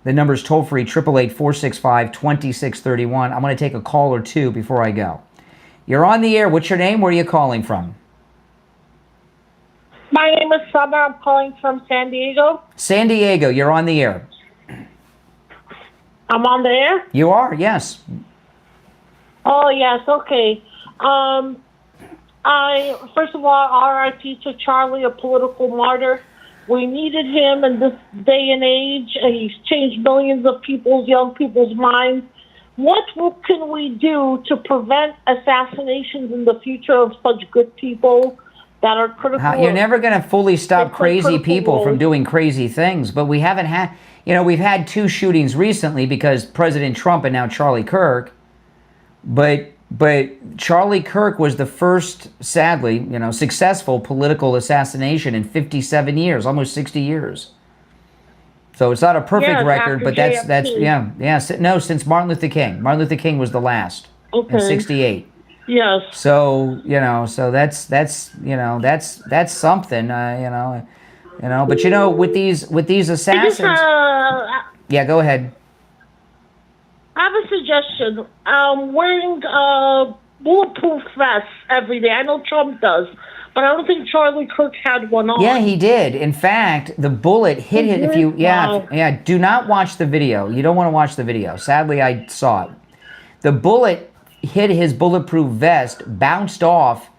Speaker 1: the number is toll-free, 888-465-2631. I'm going to take a call or 2 before I go. You're on the air. What's your name? Where are you calling from?
Speaker 12: My name is Summer. I'm calling from San Diego.
Speaker 1: San Diego. You're on the air.
Speaker 12: I'm on the air?
Speaker 1: You are, yes.
Speaker 12: Oh, yes. Okay. First of all, RIP to Charlie, a political martyr. We needed him in this day and age, and he's changed millions of young people's minds. What can we do to prevent assassinations in the future of such good people that are critical?
Speaker 1: You're never going to fully stop crazy people from doing crazy things, but we haven't had, you know, we've had 2 shootings recently because President Trump and now Charlie Kirk, but Charlie Kirk was the first, sadly, you know, successful political assassination in 57 years, almost 60 years. So it's not a perfect record, but that's no, since Martin Luther King. Martin Luther King was the last in 68.
Speaker 12: Yes.
Speaker 1: So, you know, so that's something, but you know, with these assassins. Yeah, go ahead.
Speaker 12: I have a suggestion. Wearing bulletproof vests every day. I know Trump does, but I don't think Charlie Kirk had one on.
Speaker 1: Yeah, he did. In fact, the bullet hit him. If you, do not watch the video. You don't want to watch the video. Sadly, I saw it. The bullet hit his bulletproof vest, bounced off,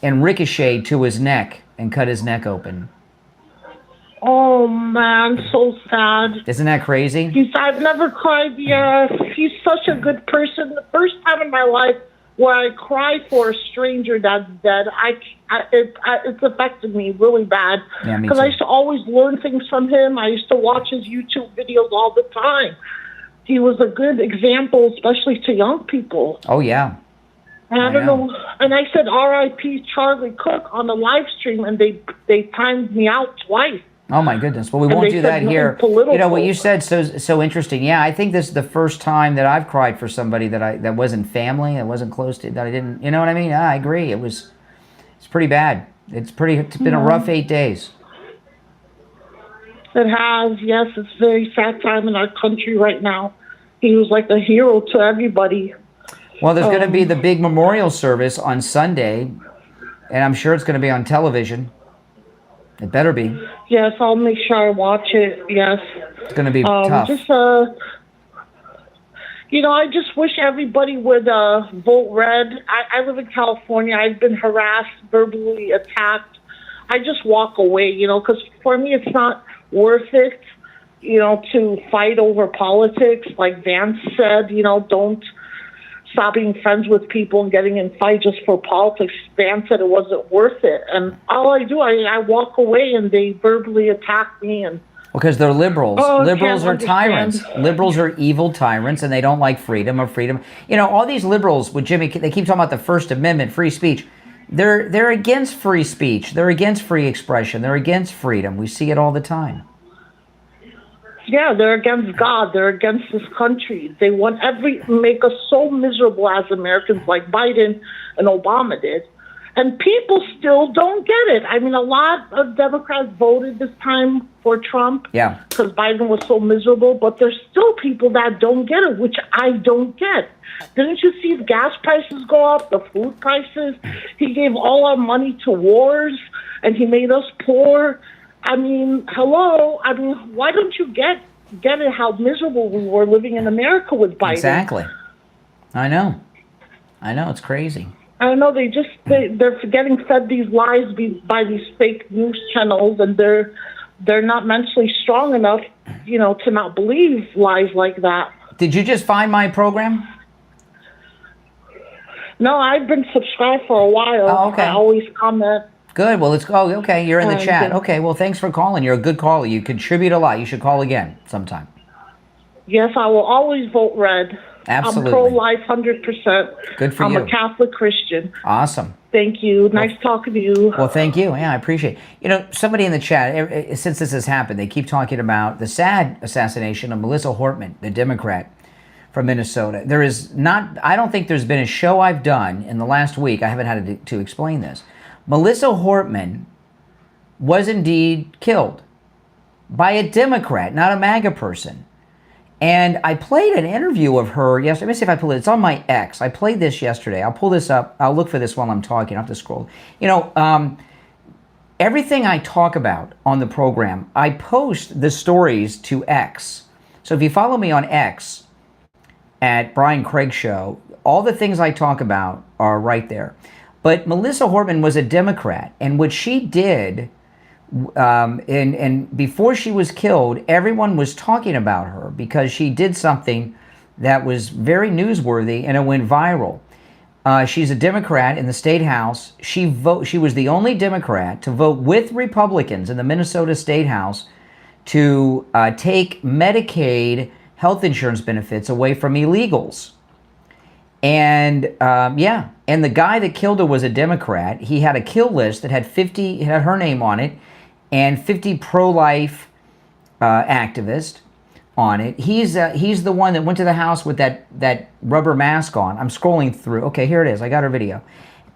Speaker 1: and ricocheted to his neck and cut his neck open.
Speaker 12: Oh man, so sad.
Speaker 1: Isn't that crazy?
Speaker 12: I've never cried. Yeah, he's such a good person. The first time in my life where I cried for a stranger that's dead, it's affected me really bad.
Speaker 1: Yeah, me
Speaker 12: because I used to always learn things from him. I used to watch his YouTube videos all the time. He was a good example, especially to young people.
Speaker 1: Oh yeah.
Speaker 12: And I don't know. And I said R.I.P. Charlie Kirk on the live stream, and they timed me out twice.
Speaker 1: Oh my goodness! Well, we won't do that here. You know what you said so interesting. Yeah, I think this is the first time that I've cried for somebody that wasn't family, that wasn't close to, that I didn't. You know what I mean? I agree. It's pretty bad. It's been a rough 8 days.
Speaker 12: It has, yes. It's a very sad time in our country right now. He was like a hero to everybody.
Speaker 1: Well, there's going to be the big memorial service on Sunday, and I'm sure it's going to be on television. It better be.
Speaker 12: Yes, I'll make sure I watch it. Yes.
Speaker 1: It's going to be tough.
Speaker 12: I just wish everybody would vote red. I live in California. I've been harassed, verbally attacked. I just walk away, because for me it's not worth it, to fight over politics. Like Vance said, don't stop being friends with people and getting in fights just for politics. Vance said it wasn't worth it. And all I do, I walk away and they verbally attack me. And
Speaker 1: because they're liberals. Liberals are
Speaker 12: understand.
Speaker 1: tyrants. Liberals are evil tyrants, and they don't like freedom. All these liberals with Jimmy, they keep talking about the First Amendment, free speech. They're against free speech. They're against free expression. They're against freedom. We see it all the time.
Speaker 12: Yeah, they're against God. They're against this country. They want make us so miserable as Americans, like Biden and Obama did. And people still don't get it. I mean, a lot of Democrats voted this time for Trump.
Speaker 1: Yeah.
Speaker 12: Because Biden was so miserable. But there's still people that don't get it, which I don't get. Didn't you see the gas prices go up, the food prices? He gave all our money to wars, and he made us poor. I mean, hello. I mean, why don't you get it how miserable we were living in America with Biden?
Speaker 1: Exactly. I know. It's crazy.
Speaker 12: I know they're getting fed these lies by these fake news channels, and they're not mentally strong enough, to not believe lies like that.
Speaker 1: Did you just find my program?
Speaker 12: No, I've been subscribed for a while.
Speaker 1: Oh, okay.
Speaker 12: I always comment.
Speaker 1: Good. Well, let's go. Okay, you're in the chat. Okay. Well, thanks for calling. You're a good caller. You contribute a lot. You should call again sometime.
Speaker 12: Yes, I will always vote red.
Speaker 1: Absolutely.
Speaker 12: I'm pro-life, 100%.
Speaker 1: Good for you.
Speaker 12: I'm a Catholic Christian.
Speaker 1: Awesome.
Speaker 12: Thank you. Nice talking to you.
Speaker 1: Well, thank you. Yeah, I appreciate it. Somebody in the chat, since this has happened, they keep talking about the sad assassination of Melissa Hortman, the Democrat from Minnesota. I don't think there's been a show I've done in the last week, I haven't had to explain this. Melissa Hortman was indeed killed by a Democrat, not a MAGA person. And I played an interview of her yesterday. Let me see if I pull it. It's on my X. I played this yesterday. I'll pull this up. I'll look for this while I'm talking. I'll have to scroll. Everything I talk about on the program, I post the stories to X. So if you follow me on X at Brian Craig Show, all the things I talk about are right there. But Melissa Hortman was a Democrat, and what she did, and before she was killed, everyone was talking about her because she did something that was very newsworthy, and it went viral. She's a Democrat in the state house. She was the only Democrat to vote with Republicans in the Minnesota State House to take Medicaid health insurance benefits away from illegals. And and the guy that killed her was a Democrat. He had a kill list that had had her name on it, and 50 pro-life activists on it. He's the one that went to the house with that rubber mask on. I'm scrolling through. Okay, here it is. I got her video,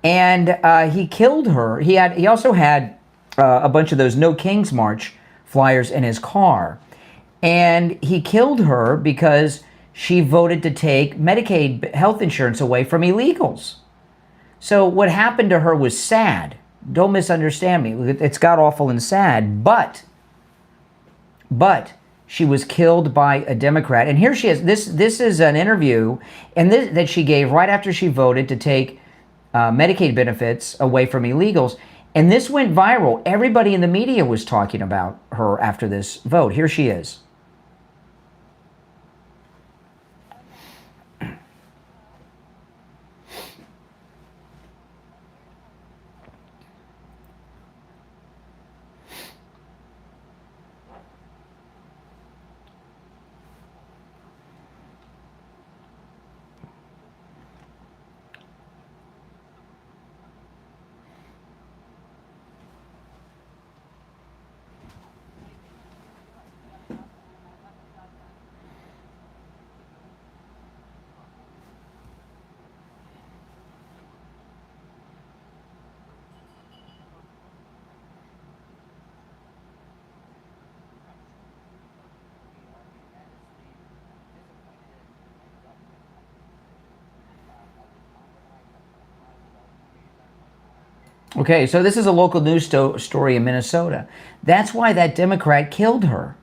Speaker 1: and he killed her. He also had a bunch of those No Kings March flyers in his car, and he killed her because she voted to take Medicaid health insurance away from illegals. So what happened to her was sad. Don't misunderstand me. It's god awful and sad, but she was killed by a Democrat. And here she is. This is an interview that she gave right after she voted to take Medicaid benefits away from illegals. And this went viral. Everybody in the media was talking about her after this vote. Here she is. Okay, so this is a local news story in Minnesota. That's why that Democrat killed her,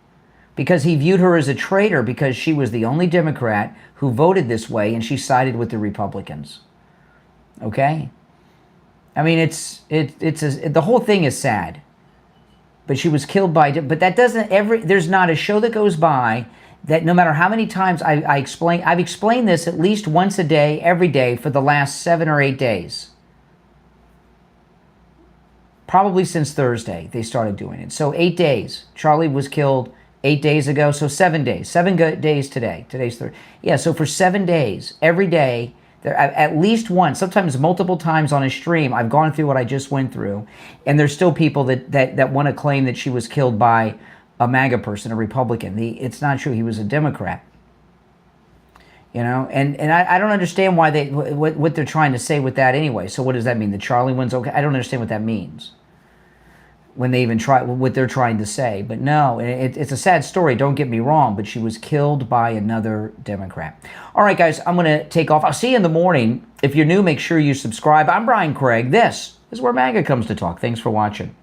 Speaker 1: because he viewed her as a traitor because she was the only Democrat who voted this way and she sided with the Republicans. Okay? I mean, the whole thing is sad. But she was killed by, but that doesn't, there's not a show that goes by that no matter how many times I've explained this at least once a day, every day for the last 7 or 8 days. Probably since Thursday, they started doing it. So 8 days. Charlie was killed 8 days ago, so 7 days. 7 days today. Today's Thursday. Yeah, so for 7 days, every day, at least once, sometimes multiple times on a stream, I've gone through what I just went through, and there's still people that want to claim that she was killed by a MAGA person, a Republican. It's not true. He was a Democrat. You know, and I don't understand why what they're trying to say with that anyway. So what does that mean? The Charlie one's okay? I don't understand what that means. When they even try what they're trying to say. But no, it's a sad story, don't get me wrong, but she was killed by another Democrat. All right, guys, I'm going to take off. I'll see you in the morning. If you're new, make sure you subscribe. I'm Brian Craig. This is where MAGA comes to talk. Thanks for watching.